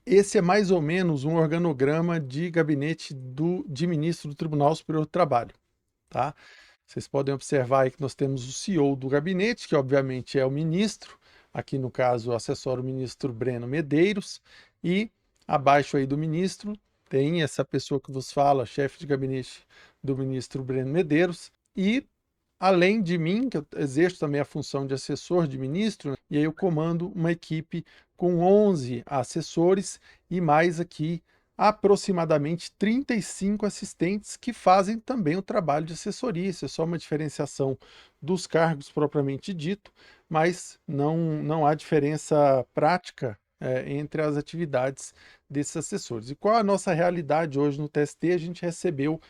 Esse é mais ou menos um organograma de gabinete de ministro do Tribunal Superior do Trabalho, tá? Vocês podem observar aí que nós temos o CEO do gabinete, que obviamente é o ministro, aqui no caso assessora o ministro Breno Medeiros, e abaixo aí do ministro tem essa pessoa que vos fala, chefe de gabinete do ministro Breno Medeiros, e além de mim, que eu exerço também a função de assessor de ministro, né, e aí eu comando uma equipe com 11 assessores e mais aqui aproximadamente 35 assistentes que fazem também o trabalho de assessoria. Isso é só uma diferenciação dos cargos propriamente dito, mas não há diferença prática entre as atividades desses assessores. E qual a nossa realidade hoje no TST? A gente recebeu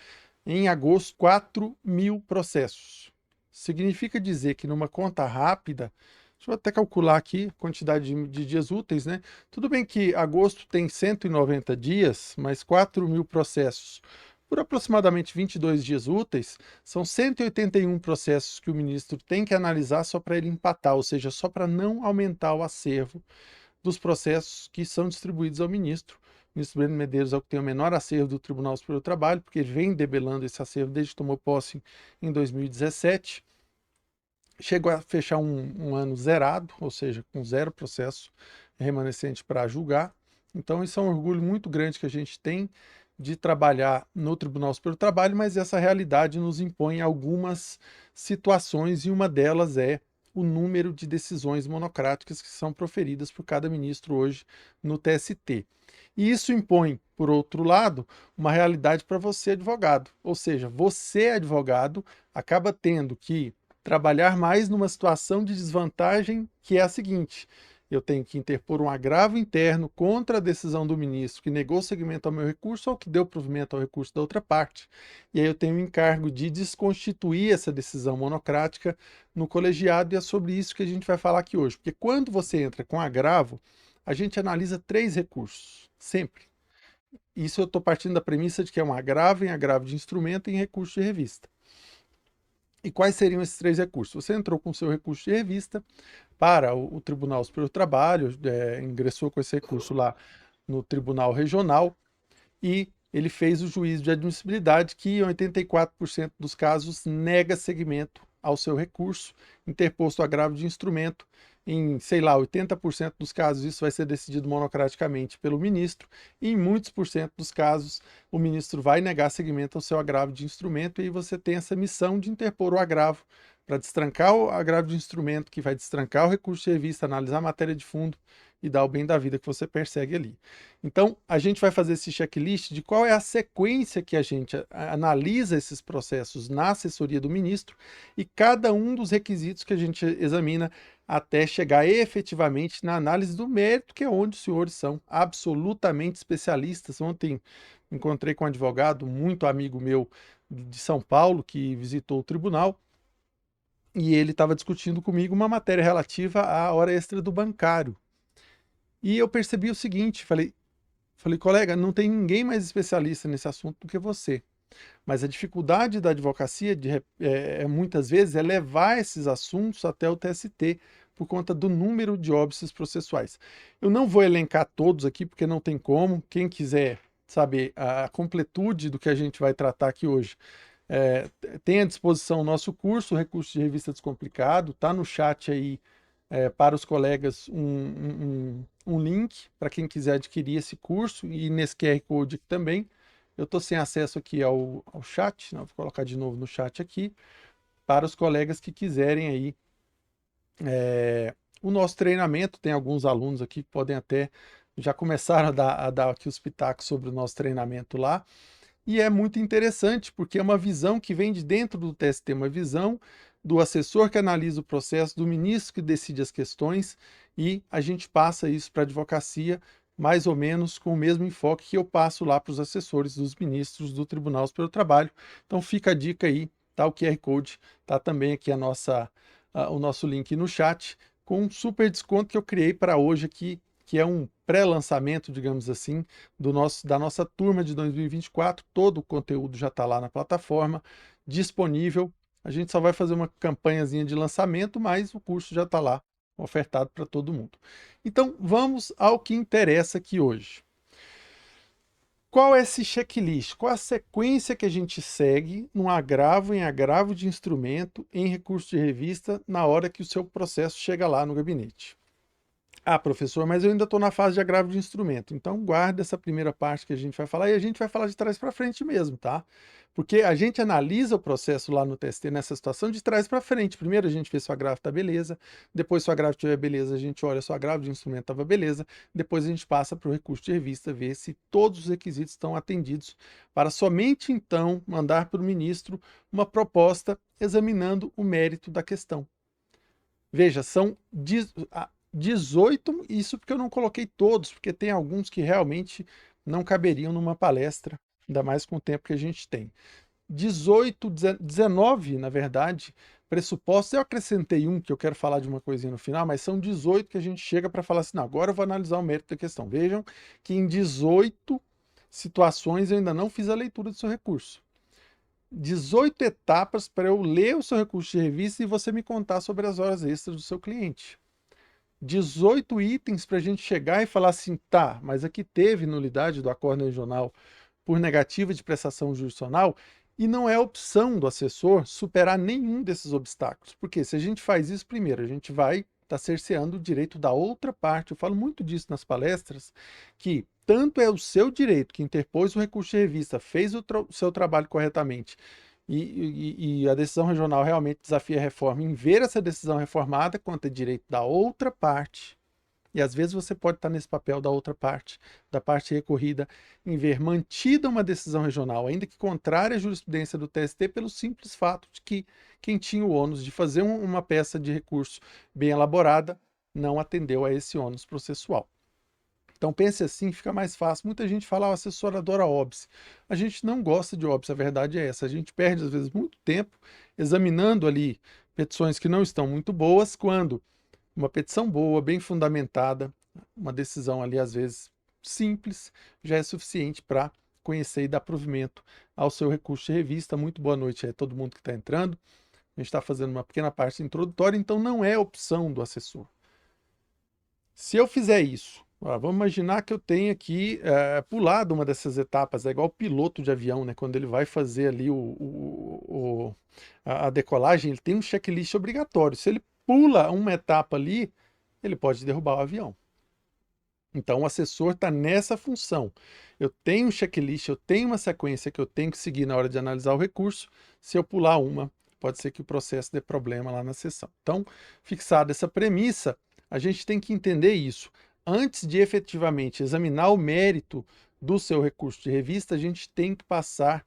em agosto 4.000 processos. Significa dizer que numa conta rápida, deixa eu até calcular aqui a quantidade de dias úteis, né? Tudo bem que agosto tem 190 dias, mas 4.000 processos por aproximadamente 22 dias úteis, são 181 processos que o ministro tem que analisar só para ele empatar, ou seja, só para não aumentar o acervo dos processos que são distribuídos ao ministro. O ministro Breno Medeiros é o que tem o menor acervo do Tribunal Superior do Trabalho, porque ele vem debelando esse acervo desde que tomou posse em 2017. Chegou a fechar um ano zerado, ou seja, com zero processo remanescente para julgar. Então, isso é um orgulho muito grande que a gente tem de trabalhar no Tribunal Superior do Trabalho, mas essa realidade nos impõe algumas situações e uma delas é o número de decisões monocráticas que são proferidas por cada ministro hoje no TST. E isso impõe, por outro lado, uma realidade para você, advogado. Ou seja, você, advogado, acaba tendo que trabalhar mais numa situação de desvantagem, que é a seguinte: eu tenho que interpor um agravo interno contra a decisão do ministro que negou seguimento ao meu recurso ou que deu provimento ao recurso da outra parte. E aí eu tenho o encargo de desconstituir essa decisão monocrática no colegiado, e é sobre isso que a gente vai falar aqui hoje. Porque quando você entra com agravo, a gente analisa 3 recursos, sempre. Isso eu estou partindo da premissa de que é um agravo em agravo de instrumento e em recurso de revista. E quais seriam esses 3 recursos? Você entrou com o seu recurso de revista para o Tribunal Superior do Trabalho, ingressou com esse recurso lá no Tribunal Regional e ele fez o juízo de admissibilidade que em 84% dos casos nega seguimento ao seu recurso, interposto agravo de instrumento. Em, sei lá, 80% dos casos isso vai ser decidido monocraticamente pelo ministro, e em muitos por cento dos casos o ministro vai negar seguimento ao seu agravo de instrumento, e aí você tem essa missão de interpor o agravo para destrancar o agravo de instrumento, que vai destrancar o recurso de revista, analisar a matéria de fundo e dar o bem da vida que você persegue ali. Então, a gente vai fazer esse checklist de qual é a sequência que a gente analisa esses processos na assessoria do ministro e cada um dos requisitos que a gente examina até chegar efetivamente na análise do mérito, que é onde os senhores são absolutamente especialistas. Ontem encontrei com um advogado, muito amigo meu de São Paulo, que visitou o tribunal, e ele estava discutindo comigo uma matéria relativa à hora extra do bancário. E eu percebi o seguinte, falei, colega, não tem ninguém mais especialista nesse assunto do que você. Mas a dificuldade da advocacia, muitas vezes, é levar esses assuntos até o TST, por conta do número de óbices processuais. Eu não vou elencar todos aqui, porque não tem como. Quem quiser saber a completude do que a gente vai tratar aqui hoje, tem à disposição o nosso curso, o Recurso de Revista Descomplicado, está no chat aí para os colegas um link para quem quiser adquirir esse curso, e nesse QR Code aqui também. Eu estou sem acesso aqui ao chat, não, vou colocar de novo no chat aqui, para os colegas que quiserem aí. O nosso treinamento, tem alguns alunos aqui que podem até já começaram a dar aqui os pitacos sobre o nosso treinamento lá. E é muito interessante, porque é uma visão que vem de dentro do TST, uma visão do assessor que analisa o processo, do ministro que decide as questões, e a gente passa isso para a advocacia, mais ou menos com o mesmo enfoque que eu passo lá para os assessores dos ministros do Tribunal Superior do Trabalho. Então fica a dica aí, tá o QR Code, tá também aqui o nosso link no chat, com um super desconto que eu criei para hoje aqui, que é um pré-lançamento, digamos assim, da nossa turma de 2024. Todo o conteúdo já está lá na plataforma, disponível. A gente só vai fazer uma campanhazinha de lançamento, mas o curso já está lá, ofertado para todo mundo. Então, vamos ao que interessa aqui hoje. qual é esse checklist? Qual a sequência que a gente segue num agravo, em agravo de instrumento, em recurso de revista, na hora que o seu processo chega lá no gabinete? Ah, professor, mas eu ainda estou na fase de agravo de instrumento. Então, guarda essa primeira parte que a gente vai falar e a gente vai falar de trás para frente mesmo, tá? Porque a gente analisa o processo lá no TST nessa situação de trás para frente. Primeiro a gente vê se o agravo está beleza, depois se o agravo estiver beleza, a gente olha se o agravo de instrumento estava beleza, depois a gente passa para o recurso de revista, ver se todos os requisitos estão atendidos, para somente então mandar para o ministro uma proposta examinando o mérito da questão. Veja, são 18, isso porque eu não coloquei todos, porque tem alguns que realmente não caberiam numa palestra, ainda mais com o tempo que a gente tem. 19, na verdade, pressupostos. Eu acrescentei um, que eu quero falar de uma coisinha no final, mas são 18 que a gente chega para falar assim, não, agora eu vou analisar o mérito da questão. Vejam que em 18 situações eu ainda não fiz a leitura do seu recurso. 18 etapas para eu ler o seu recurso de revista e você me contar sobre as horas extras do seu cliente. 18 itens para a gente chegar e falar assim, tá, mas aqui teve nulidade do acordo regional por negativa de prestação jurisdicional e não é opção do assessor superar nenhum desses obstáculos. Porque se a gente faz isso primeiro, a gente vai estar cerceando o direito da outra parte. Eu falo muito disso nas palestras, que tanto é o seu direito que interpôs o recurso de revista, fez o seu trabalho corretamente, e a decisão regional realmente desafia a reforma em ver essa decisão reformada, quanto é direito da outra parte. E às vezes você pode estar nesse papel da outra parte, da parte recorrida, em ver mantida uma decisão regional, ainda que contrária à jurisprudência do TST, pelo simples fato de que quem tinha o ônus de fazer uma peça de recurso bem elaborada não atendeu a esse ônus processual. Então pense assim, fica mais fácil. Muita gente fala, o assessor adora óbice. A gente não gosta de óbice, a verdade é essa. A gente perde, às vezes, muito tempo examinando ali petições que não estão muito boas, quando uma petição boa, bem fundamentada, uma decisão ali, às vezes, simples, já é suficiente para conhecer e dar provimento ao seu recurso de revista. Muito boa noite a todo mundo que está entrando. A gente está fazendo uma pequena parte introdutória, então não é opção do assessor. Se eu fizer isso, vamos imaginar que eu tenho aqui pulado uma dessas etapas, é igual o piloto de avião, né? Quando ele vai fazer ali a decolagem, ele tem um checklist obrigatório. Se ele pula uma etapa ali, ele pode derrubar o avião. Então o assessor está nessa função. Eu tenho um checklist, eu tenho uma sequência que eu tenho que seguir na hora de analisar o recurso. Se eu pular uma, pode ser que o processo dê problema lá na sessão. Então, fixada essa premissa, a gente tem que entender isso. Antes de efetivamente examinar o mérito do seu recurso de revista, a gente tem que passar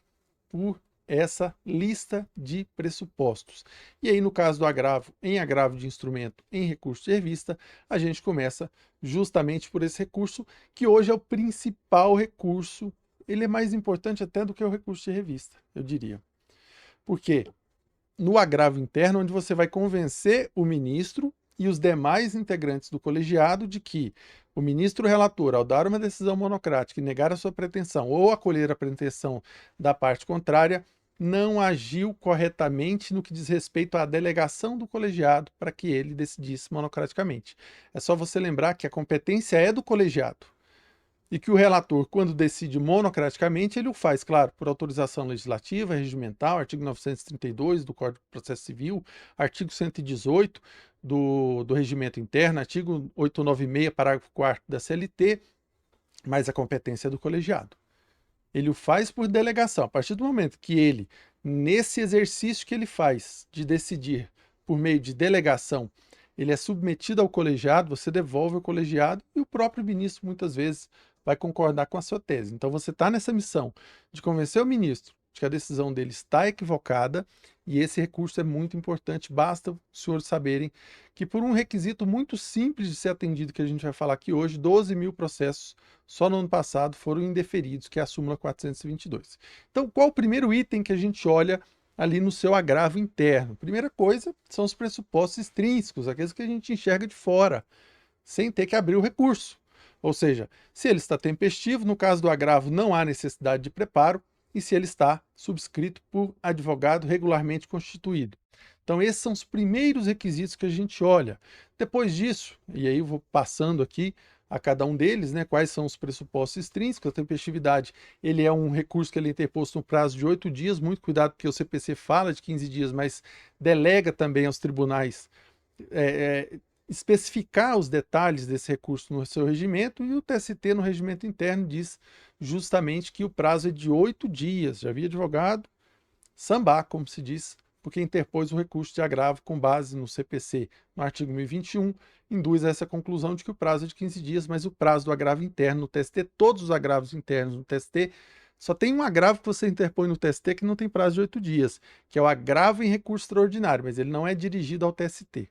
por essa lista de pressupostos. E aí, no caso do agravo, em agravo de instrumento, em recurso de revista, a gente começa justamente por esse recurso, que hoje é o principal recurso. Ele é mais importante até do que o recurso de revista, eu diria. Por quê? No agravo interno, onde você vai convencer o ministro e os demais integrantes do colegiado de que o ministro relator, ao dar uma decisão monocrática e negar a sua pretensão ou acolher a pretensão da parte contrária, não agiu corretamente no que diz respeito à delegação do colegiado para que ele decidisse monocraticamente. É só você lembrar que a competência é do colegiado. E que o relator, quando decide monocraticamente, ele o faz, claro, por autorização legislativa, regimental, artigo 932 do Código de Processo Civil, artigo 118 do Regimento Interno, artigo 896, parágrafo 4º da CLT, mas a competência é do colegiado. Ele o faz por delegação. A partir do momento que ele, nesse exercício que ele faz de decidir por meio de delegação, ele é submetido ao colegiado, você devolve ao colegiado e o próprio ministro, muitas vezes, vai concordar com a sua tese. Então você está nessa missão de convencer o ministro de que a decisão dele está equivocada, e esse recurso é muito importante. Basta os senhores saberem que, por um requisito muito simples de ser atendido, que a gente vai falar aqui hoje, 12 mil processos só no ano passado foram indeferidos, que é a súmula 422. Então, qual o primeiro item que a gente olha ali no seu agravo interno? Primeira coisa são os pressupostos extrínsecos, aqueles que a gente enxerga de fora, sem ter que abrir o recurso. Ou seja, se ele está tempestivo, no caso do agravo não há necessidade de preparo, e se ele está subscrito por advogado regularmente constituído. Então esses são os primeiros requisitos que a gente olha. Depois disso, e aí eu vou passando aqui, a cada um deles, né? Quais são os pressupostos extrínsecos. A tempestividade, ele é um recurso que ele é interposto no prazo de 8 dias, muito cuidado porque o CPC fala de 15 dias, mas delega também aos tribunais especificar os detalhes desse recurso no seu regimento, e o TST no regimento interno diz justamente que o prazo é de 8 dias. Já vi advogado sambar, como se diz, porque interpôs o recurso de agravo com base no CPC, no artigo 1021, induz a essa conclusão de que o prazo é de 15 dias, mas o prazo do agravo interno no TST, todos os agravos internos no TST, só tem um agravo que você interpõe no TST que não tem prazo de 8 dias, que é o agravo em recurso extraordinário, mas ele não é dirigido ao TST.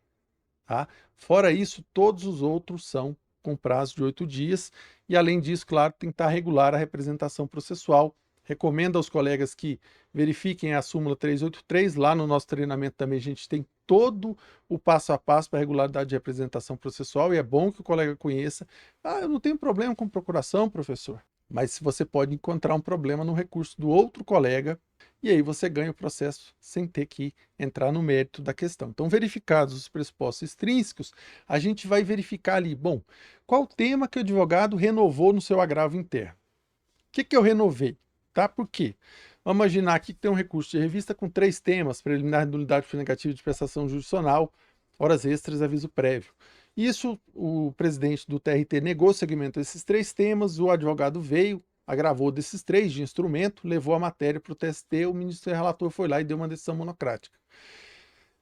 Tá? Fora isso, todos os outros são com prazo de 8 dias, e além disso, claro, tem que estar regular a representação processual. Recomendo aos colegas que verifiquem a súmula 383, lá no nosso treinamento também a gente tem todo o passo a passo para a regularidade de representação processual, e é bom que o colega conheça. Ah, eu não tenho problema com procuração, professor, mas você pode encontrar um problema no recurso do outro colega, e aí você ganha o processo sem ter que entrar no mérito da questão. Então, verificados os pressupostos extrínsecos, a gente vai verificar ali, bom, qual tema que o advogado renovou no seu agravo interno? O que eu renovei? Tá? Por quê? Vamos imaginar aqui que tem um recurso de revista com 3 temas: preliminar, nulidade negativa de prestação jurisdicional, horas extras, aviso prévio. Isso, o presidente do TRT negou o segmento desses 3 temas, o advogado veio, agravou desses 3 de instrumento, levou a matéria para o TST, o ministro relator foi lá e deu uma decisão monocrática.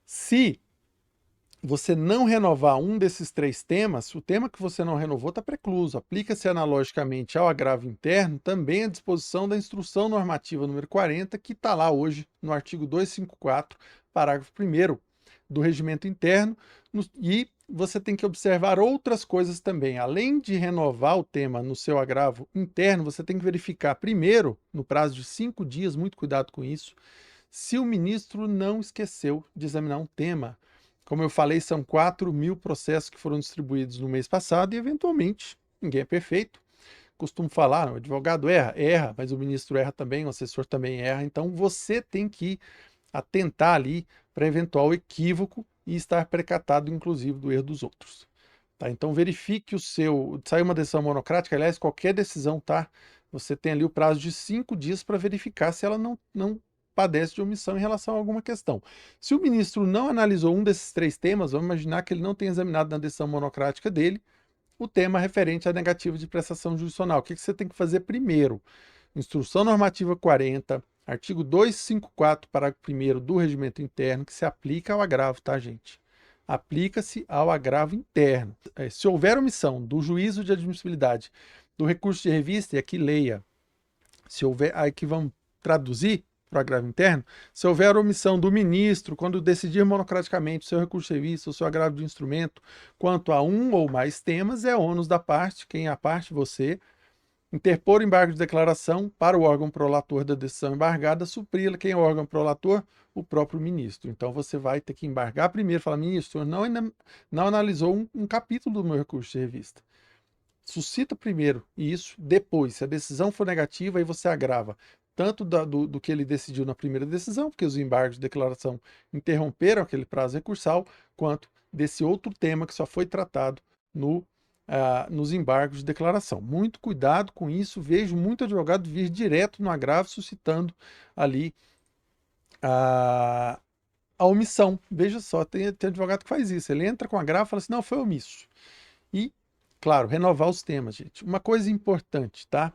Se você não renovar um desses 3 temas, o tema que você não renovou está precluso. Aplica-se analogicamente ao agravo interno também a disposição da instrução normativa número 40, que está lá hoje no artigo 254, parágrafo 1º do regimento interno, e você tem que observar outras coisas também. Além de renovar o tema no seu agravo interno, você tem que verificar primeiro, no prazo de 5 dias, muito cuidado com isso, se o ministro não esqueceu de examinar um tema. Como eu falei, são 4.000 processos que foram distribuídos no mês passado e, eventualmente, ninguém é perfeito. Costumo falar, o advogado erra, mas o ministro erra também, o assessor também erra. Então, você tem que atentar ali para eventual equívoco e estar precatado, inclusive, do erro dos outros. Tá? Então, verifique o seu... Saiu uma decisão monocrática, aliás, qualquer decisão, tá? Você tem ali o prazo de 5 dias para verificar se ela não padece de omissão em relação a alguma questão. Se o ministro não analisou um desses 3 temas, vamos imaginar que ele não tenha examinado na decisão monocrática dele o tema referente à negativa de prestação jurisdicional. O que você tem que fazer primeiro? Instrução normativa 40, artigo 254, parágrafo 1º do regimento interno, que se aplica ao agravo, tá, gente? Aplica-se ao agravo interno. Se houver omissão do juízo de admissibilidade do recurso de revista, e aqui leia, se houver, aqui vamos traduzir para o agravo interno, se houver omissão do ministro, quando decidir monocraticamente o seu recurso de revista, o seu agravo de instrumento, quanto a um ou mais temas, é ônus da parte, quem é a parte, você, interpor embargo de declaração para o órgão prolator da decisão embargada, supri-la. Quem é o órgão prolator? O próprio ministro. Então você vai ter que embargar primeiro, falar, ministro, não analisou um capítulo do meu recurso de revista. Suscita primeiro isso, depois, se a decisão for negativa, aí você agrava tanto do que ele decidiu na primeira decisão, porque os embargos de declaração interromperam aquele prazo recursal, quanto desse outro tema que só foi tratado nos embargos de declaração. Muito cuidado com isso, vejo muito advogado vir direto no agravo, suscitando ali a omissão. Veja só, tem advogado que faz isso, ele entra com agravo e fala assim, não, foi omisso. E, claro, renovar os temas, gente. Uma coisa importante, tá?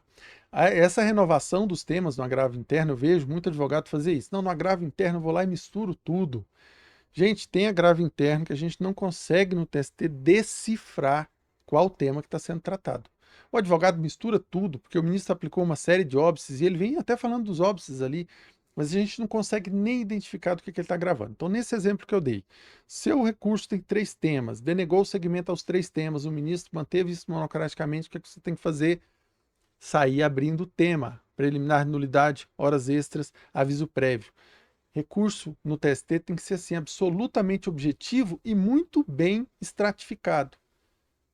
Essa renovação dos temas no agravo interno, eu vejo muito advogado fazer isso. Não, no agravo interno eu vou lá e misturo tudo. Gente, tem agravo interno que a gente não consegue no TST decifrar qual tema que está sendo tratado. O advogado mistura tudo, porque o ministro aplicou uma série de óbices, e ele vem até falando dos óbices ali, mas a gente não consegue nem identificar do que ele está gravando. Então, nesse exemplo que eu dei, seu recurso tem 3 temas, denegou o segmento aos 3 temas, o ministro manteve isso monocraticamente, o que você tem que fazer? Sair abrindo o tema, preliminar, nulidade, horas extras, aviso prévio. Recurso no TST tem que ser assim, absolutamente objetivo e muito bem estratificado.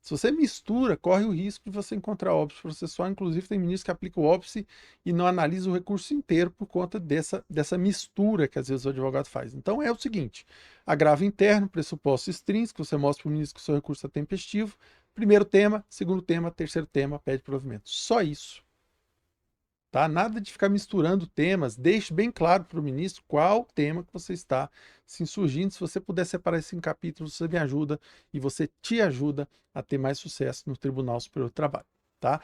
Se você mistura, corre o risco de você encontrar óbice processual. Inclusive, tem ministros que aplicam o óbice e não analisam o recurso inteiro por conta dessa mistura que às vezes o advogado faz. Então é o seguinte, agravo interno, pressuposto extrínseco, você mostra para o ministro que o seu recurso é tempestivo, primeiro tema, segundo tema, terceiro tema, pede provimento. Só isso. Tá? Nada de ficar misturando temas. Deixe bem claro para o ministro qual tema que você está se insurgindo. Se você puder separar isso em capítulos, você me ajuda e você te ajuda a ter mais sucesso no Tribunal Superior do Trabalho. Tá?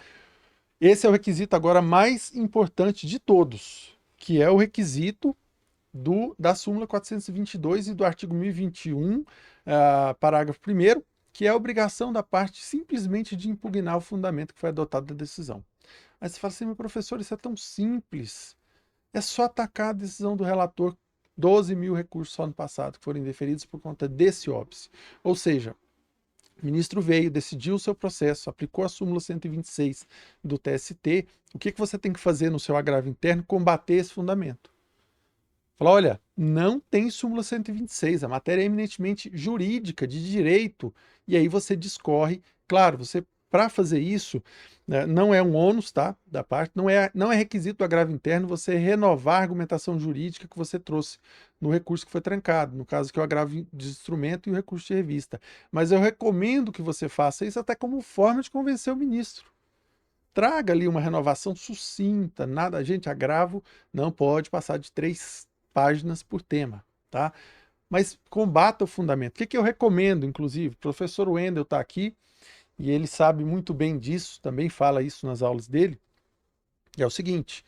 Esse é o requisito agora mais importante de todos, que é o requisito da súmula 422 e do artigo 1021, parágrafo 1º, que é a obrigação da parte simplesmente de impugnar o fundamento que foi adotado da decisão. Aí você fala assim, meu professor, isso é tão simples. É só atacar a decisão do relator, 12 mil recursos só no passado, que foram indeferidos por conta desse óbice. Ou seja, o ministro veio, decidiu o seu processo, aplicou a súmula 126 do TST. O que você tem que fazer no seu agravo interno? Combater esse fundamento. Falar, olha, não tem súmula 126, a matéria é eminentemente jurídica, de direito, e aí você discorre. Claro, você, para fazer isso, né, não é um ônus, tá, da parte, não é requisito do agravo interno você renovar a argumentação jurídica que você trouxe no recurso que foi trancado, no caso que é o agravo de instrumento e o recurso de revista. Mas eu recomendo que você faça isso até como forma de convencer o ministro. Traga ali uma renovação sucinta, nada, gente, agravo não pode passar de 3 páginas por tema, tá? Mas combata o fundamento. O que eu recomendo, inclusive? O professor Wendel está aqui e ele sabe muito bem disso, também fala isso nas aulas dele, e é o seguinte,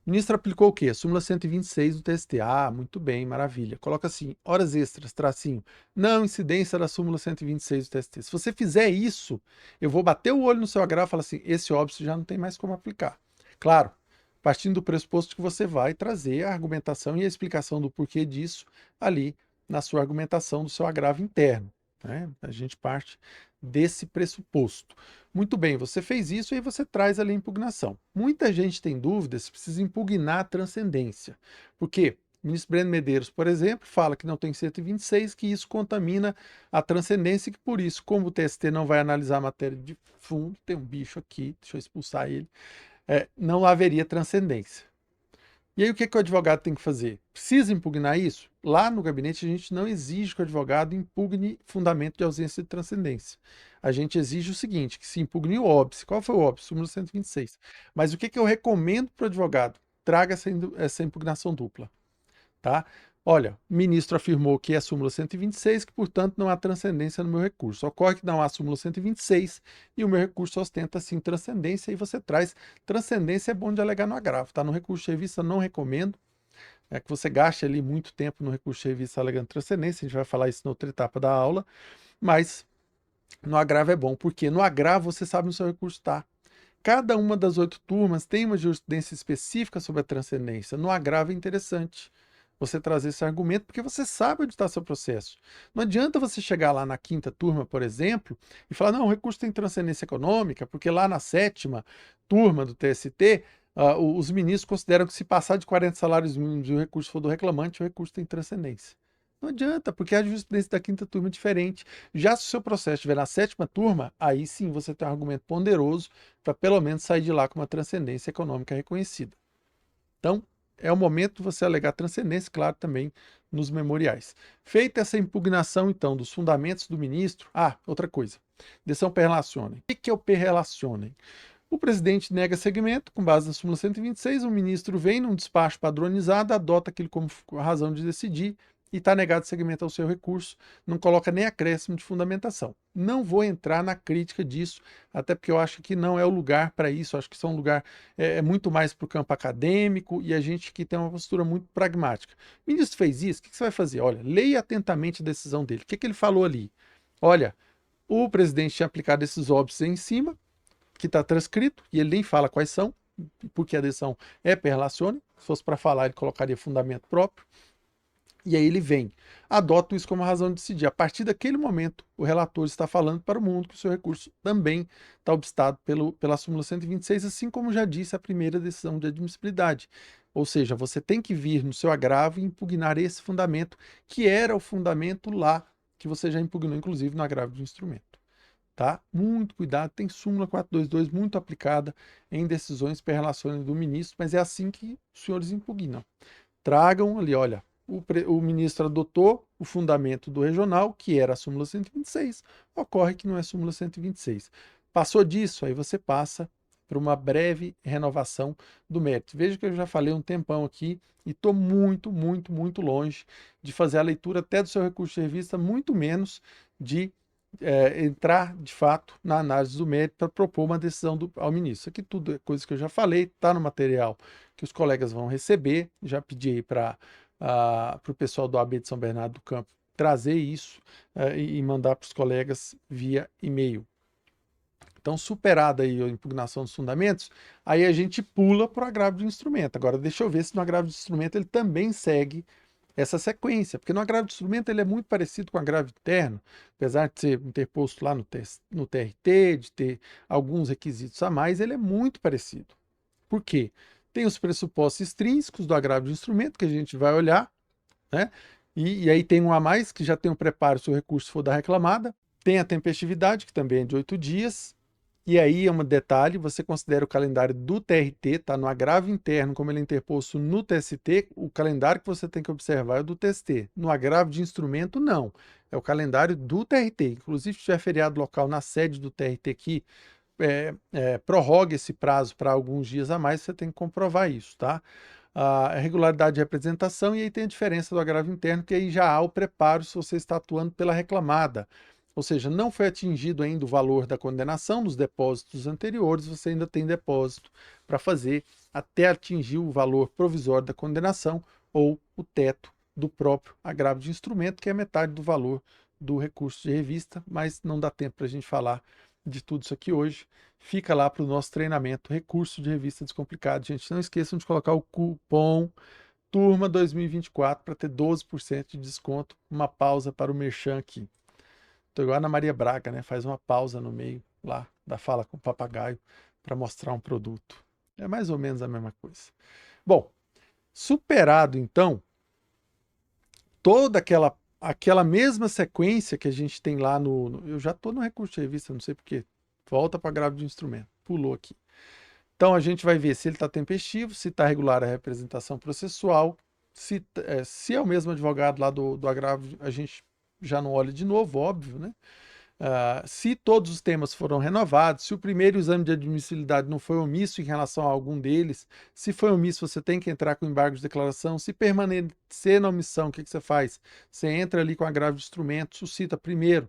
o ministro aplicou o quê? A súmula 126 do TST. Ah, muito bem, maravilha. Coloca assim, horas extras, tracinho, não incidência da súmula 126 do TST. Se você fizer isso, eu vou bater o olho no seu agravo e falar assim, esse óbice já não tem mais como aplicar. Claro, partindo do pressuposto que você vai trazer a argumentação e a explicação do porquê disso ali na sua argumentação do seu agravo interno, né? A gente parte desse pressuposto. Muito bem, você fez isso e aí você traz ali a impugnação. Muita gente tem dúvidas se precisa impugnar a transcendência. Por quê? O ministro Breno Medeiros, por exemplo, fala que não tem 126, que isso contamina a transcendência e que por isso, como o TST não vai analisar a matéria de fundo, tem um bicho aqui, deixa eu expulsar ele, não haveria transcendência. E aí o que o advogado tem que fazer? Precisa impugnar isso? Lá no gabinete a gente não exige que o advogado impugne fundamento de ausência de transcendência. A gente exige o seguinte, que se impugne o óbice. Qual foi o óbice? Súmula 126. Mas o que eu recomendo para o advogado? Traga essa impugnação dupla. Tá? Olha, o ministro afirmou que é a súmula 126, que, portanto, não há transcendência no meu recurso. Ocorre que não há súmula 126 e o meu recurso ostenta, sim, transcendência, e você traz transcendência, é bom de alegar no agravo, tá? No recurso de revista não recomendo, que você gaste ali muito tempo no recurso de revista alegando transcendência, a gente vai falar isso na outra etapa da aula, mas no agravo é bom, porque no agravo você sabe onde o seu recurso está. Cada uma das 8 turmas tem uma jurisprudência específica sobre a transcendência. No agravo é interessante você trazer esse argumento, porque você sabe onde está seu processo. Não adianta você chegar lá na 5ª turma, por exemplo, e falar, não, o recurso tem transcendência econômica, porque lá na 7ª turma do TST, os ministros consideram que se passar de 40 salários mínimos e o recurso for do reclamante, o recurso tem transcendência. Não adianta, porque a jurisprudência da 5ª turma é diferente. Já se o seu processo estiver na 7ª turma, aí sim você tem um argumento ponderoso para pelo menos sair de lá com uma transcendência econômica reconhecida. Então, é o momento de você alegar transcendência, claro, também nos memoriais. Feita essa impugnação, então, dos fundamentos do ministro... Ah, outra coisa. Decisão per relacionem. O que é o per relacionem? O presidente nega segmento, com base na súmula 126, o ministro vem num despacho padronizado, adota aquilo como razão de decidir, e está negado segmento ao seu recurso, não coloca nem acréscimo de fundamentação. Não vou entrar na crítica disso, até porque eu acho que não é o lugar para isso, acho que isso é um lugar muito mais para o campo acadêmico e a gente que tem uma postura muito pragmática. O ministro fez isso, o que você vai fazer? Olha, leia atentamente a decisão dele. O que ele falou ali? Olha, o presidente tinha aplicado esses óbices em cima, que está transcrito, e ele nem fala quais são, porque a decisão é per relacione, se fosse para falar ele colocaria fundamento próprio, e aí ele vem, adota isso como razão de decidir. A partir daquele momento, o relator está falando para o mundo que o seu recurso também está obstado pela súmula 126, assim como já disse a primeira decisão de admissibilidade. Ou seja, você tem que vir no seu agravo e impugnar esse fundamento, que era o fundamento lá, que você já impugnou, inclusive, no agravo de instrumento. Tá? Muito cuidado, tem súmula 422 muito aplicada em decisões per relações do ministro, mas é assim que os senhores impugnam. Tragam ali, olha, o ministro adotou o fundamento do regional, que era a súmula 126, ocorre que não é súmula 126. Passou disso, aí você passa para uma breve renovação do mérito. Veja que eu já falei um tempão aqui e estou muito, muito, muito longe de fazer a leitura até do seu recurso de revista, muito menos de entrar, de fato, na análise do mérito para propor uma decisão ao ministro. Aqui tudo é coisa que eu já falei, está no material que os colegas vão receber, já pedi aí para o pessoal do AB de São Bernardo do Campo trazer isso e mandar para os colegas via e-mail. Então, superada aí a impugnação dos fundamentos, aí a gente pula para o agravo de instrumento. Agora, deixa eu ver se no agravo de instrumento ele também segue essa sequência, porque no agravo de instrumento ele é muito parecido com o agravo interno, apesar de ser interposto lá no TRT, de ter alguns requisitos a mais, ele é muito parecido. Por quê? Tem os pressupostos extrínsecos do agravo de instrumento, que a gente vai olhar, né? E aí tem um a mais, que já tem o preparo se o recurso for da reclamada, tem a tempestividade, que também é de 8 dias, e aí é um detalhe, você considera o calendário do TRT, tá no agravo interno, como ele é interposto no TST, o calendário que você tem que observar é o do TST. No agravo de instrumento, não. É o calendário do TRT. Inclusive, se tiver feriado local na sede do TRT aqui, prorroga esse prazo para alguns dias a mais, você tem que comprovar isso, tá? A regularidade de representação, e aí tem a diferença do agravo interno, que aí já há o preparo se você está atuando pela reclamada. Ou seja, não foi atingido ainda o valor da condenação nos depósitos anteriores, você ainda tem depósito para fazer até atingir o valor provisório da condenação ou o teto do próprio agravo de instrumento, que é metade do valor do recurso de revista, mas não dá tempo para a gente falar de tudo isso aqui hoje. Fica lá para o nosso treinamento Recurso de Revista Descomplicado. Gente, não esqueçam de colocar o cupom Turma 2024 para ter 12% de desconto. Uma pausa para o merchan aqui. Tô igual a Ana Maria Braga, né? Faz uma pausa no meio lá da fala com o papagaio para mostrar um produto. É mais ou menos a mesma coisa. Bom, superado então toda aquela mesma sequência que a gente tem lá eu já estou no recurso de revista, não sei porquê. Volta para agravo de instrumento. Pulou aqui. Então a gente vai ver se ele está tempestivo, se está regular a representação processual, se é o mesmo advogado lá do agravo, a gente já não olha de novo, óbvio, né? Se todos os temas foram renovados, se o primeiro exame de admissibilidade não foi omisso em relação a algum deles, se foi omisso, você tem que entrar com embargo de declaração, se permanecer na omissão, o que você faz? Você entra ali com agravo de instrumento, suscita primeiro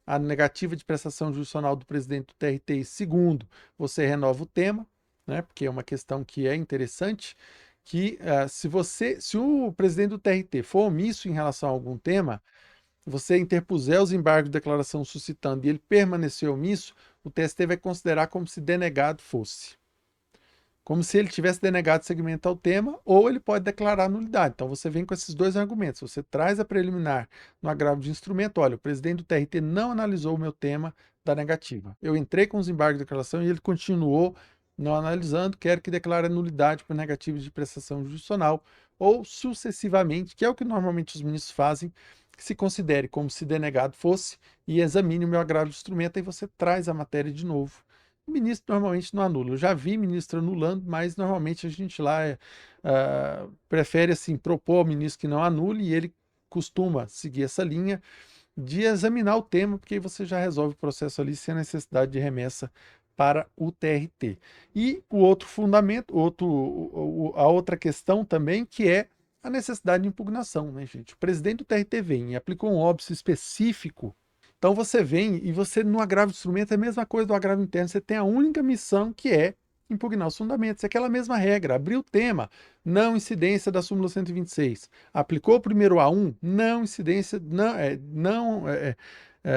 a negativa de prestação judicial do presidente do TRT e segundo, você renova o tema, né, porque é uma questão que é interessante, que se o presidente do TRT for omisso em relação a algum tema, você interpuser os embargos de declaração suscitando e ele permanecer omisso, o TST vai considerar como se denegado fosse. Como se ele tivesse denegado segmento ao tema, ou ele pode declarar nulidade. Então você vem com esses dois argumentos. Você traz a preliminar no agravo de instrumento. Olha, o presidente do TRT não analisou o meu tema da negativa. Eu entrei com os embargos de declaração e ele continuou não analisando, quero que declare nulidade por negativa de prestação judicial, ou sucessivamente, que é o que normalmente os ministros fazem, que se considere como se denegado fosse e examine o meu agravo de instrumento, aí você traz a matéria de novo. O ministro normalmente não anula. Eu já vi ministro anulando, mas normalmente a gente lá prefere assim, propor ao ministro que não anule, e ele costuma seguir essa linha de examinar o tema, porque aí você já resolve o processo ali sem a necessidade de remessa para o TRT. E o outro fundamento, a outra questão também, que é a necessidade de impugnação, né, gente? O presidente do TRT vem e aplicou um óbice específico. Então você vem e você, no agravo de instrumento, é a mesma coisa do agravo interno. Você tem a única missão, que é impugnar os fundamentos. É aquela mesma regra. Abriu o tema, não incidência da súmula 126. Aplicou o primeiro A1, não incidência,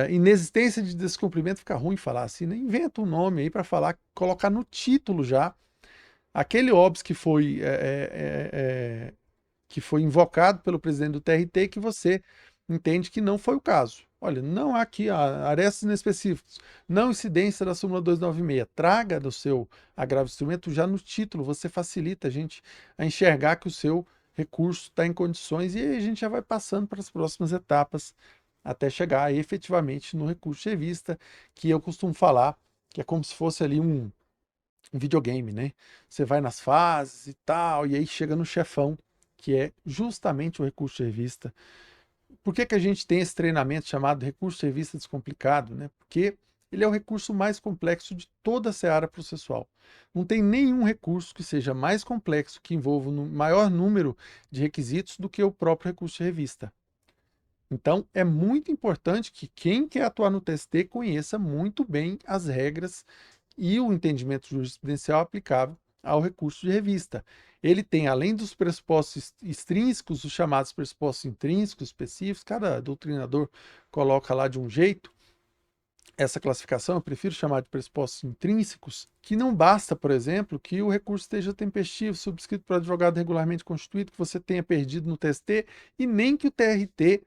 inexistência de descumprimento. Fica ruim falar assim, né? Inventa um nome aí para falar, colocar no título já aquele óbice que foi invocado pelo presidente do TRT, que você entende que não foi o caso. Olha, não há aqui arestas inespecíficos, não incidência da súmula 296. Traga do seu agravo de instrumento já no título, você facilita a gente a enxergar que o seu recurso está em condições, e aí a gente já vai passando para as próximas etapas até chegar efetivamente no recurso de revista, que eu costumo falar que é como se fosse ali um videogame, né? Você vai nas fases e tal, e aí chega no chefão, que é justamente o recurso de revista, Por que que a gente tem esse treinamento chamado recurso de revista descomplicado, né? Porque ele é o recurso mais complexo de toda a seara processual. Não tem nenhum recurso que seja mais complexo, que envolva um maior número de requisitos do que o próprio recurso de revista. Então, é muito importante que quem quer atuar no TST conheça muito bem as regras e o entendimento jurisprudencial aplicável ao recurso de revista. Ele tem, além dos pressupostos extrínsecos, os chamados pressupostos intrínsecos específicos, cada doutrinador coloca lá de um jeito. Essa classificação eu prefiro chamar de pressupostos intrínsecos, que não basta, por exemplo, que o recurso esteja tempestivo, subscrito por advogado regularmente constituído, que você tenha perdido no TST, e nem que o TRT,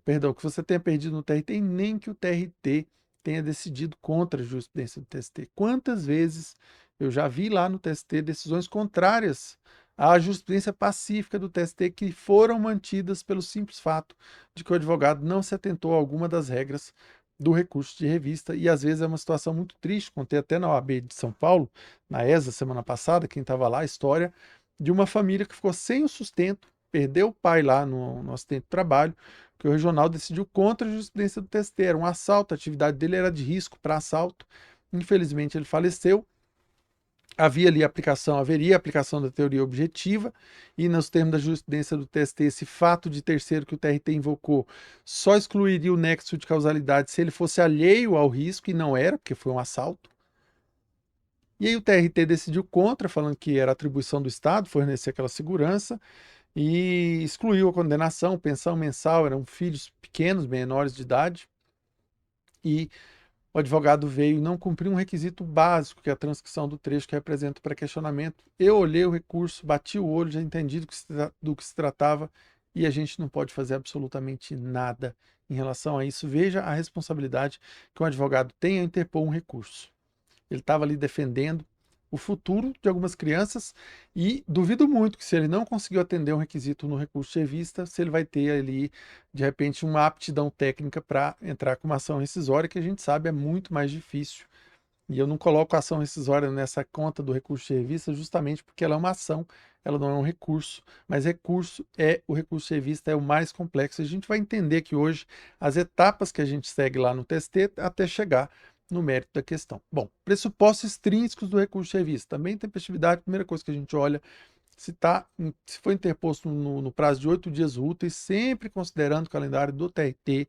perdão, que você tenha perdido no TRT, e nem que o TRT tenha decidido contra a jurisprudência do TST. Quantas vezes eu já vi lá no TST decisões contrárias à jurisprudência pacífica do TST que foram mantidas pelo simples fato de que o advogado não se atentou a alguma das regras do recurso de revista, e às vezes é uma situação muito triste. Contei até na OAB de São Paulo, na ESA, semana passada, quem estava lá, a história de uma família que ficou sem o sustento, perdeu o pai lá no acidente de trabalho, que o regional decidiu contra a jurisprudência do TST, era um assalto, a atividade dele era de risco para assalto, infelizmente ele faleceu. Haveria aplicação da teoria objetiva, e nos termos da jurisprudência do TST, esse fato de terceiro que o TRT invocou só excluiria o nexo de causalidade se ele fosse alheio ao risco, e não era, porque foi um assalto. E aí o TRT decidiu contra, falando que era atribuição do Estado fornecer aquela segurança, e excluiu a condenação, pensão mensal, eram filhos pequenos, menores de idade, e o advogado veio e não cumpriu um requisito básico, que é a transcrição do trecho que representa o pré-questionamento. Eu olhei o recurso, bati o olho, já entendi do que se tratava, e a gente não pode fazer absolutamente nada em relação a isso. Veja a responsabilidade que um advogado tem ao interpor um recurso. Ele estava ali defendendo o futuro de algumas crianças, e duvido muito que, se ele não conseguiu atender um requisito no recurso de revista, se ele vai ter ali, de repente, uma aptidão técnica para entrar com uma ação rescisória, que a gente sabe é muito mais difícil. E eu não coloco a ação rescisória nessa conta do recurso de revista justamente porque ela é uma ação, ela não é um recurso, mas o recurso de revista é o mais complexo. A gente vai entender aqui hoje as etapas que a gente segue lá no TST até chegar no mérito da questão. Bom, pressupostos extrínsecos do recurso de revista. Também tempestividade, primeira coisa que a gente olha, se foi interposto no prazo de 8 dias úteis, sempre considerando o calendário do TRT,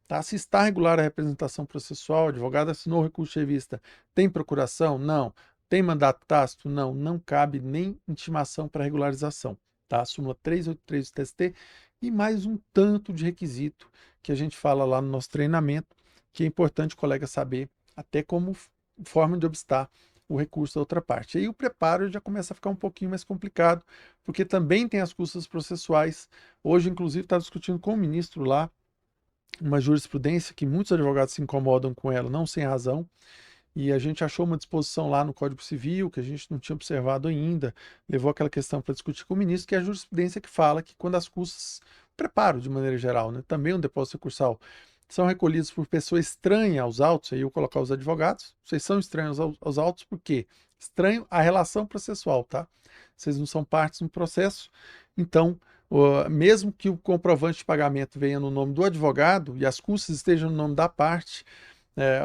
tá? Se está regular a representação processual, o advogado assinou o recurso de revista, tem procuração? Não. Tem mandato tácito? Não. Não cabe nem intimação para regularização, tá? Súmula 383 do TST, e mais um tanto de requisito que a gente fala lá no nosso treinamento, que é importante o colega saber, até como forma de obstar o recurso da outra parte. Aí o preparo já começa a ficar um pouquinho mais complicado, porque também tem as custas processuais. Hoje, inclusive, estava discutindo com o ministro lá uma jurisprudência que muitos advogados se incomodam com ela, não sem razão, e a gente achou uma disposição lá no Código Civil que a gente não tinha observado ainda, levou aquela questão para discutir com o ministro, que é a jurisprudência que fala que quando as custas, preparo de maneira geral, né, também um depósito recursal, são recolhidos por pessoa estranha aos autos, aí eu colocar os advogados, vocês são estranhos aos autos por quê? Estranho à relação processual, tá? Vocês não são partes no processo, então, mesmo que o comprovante de pagamento venha no nome do advogado e as custas estejam no nome da parte,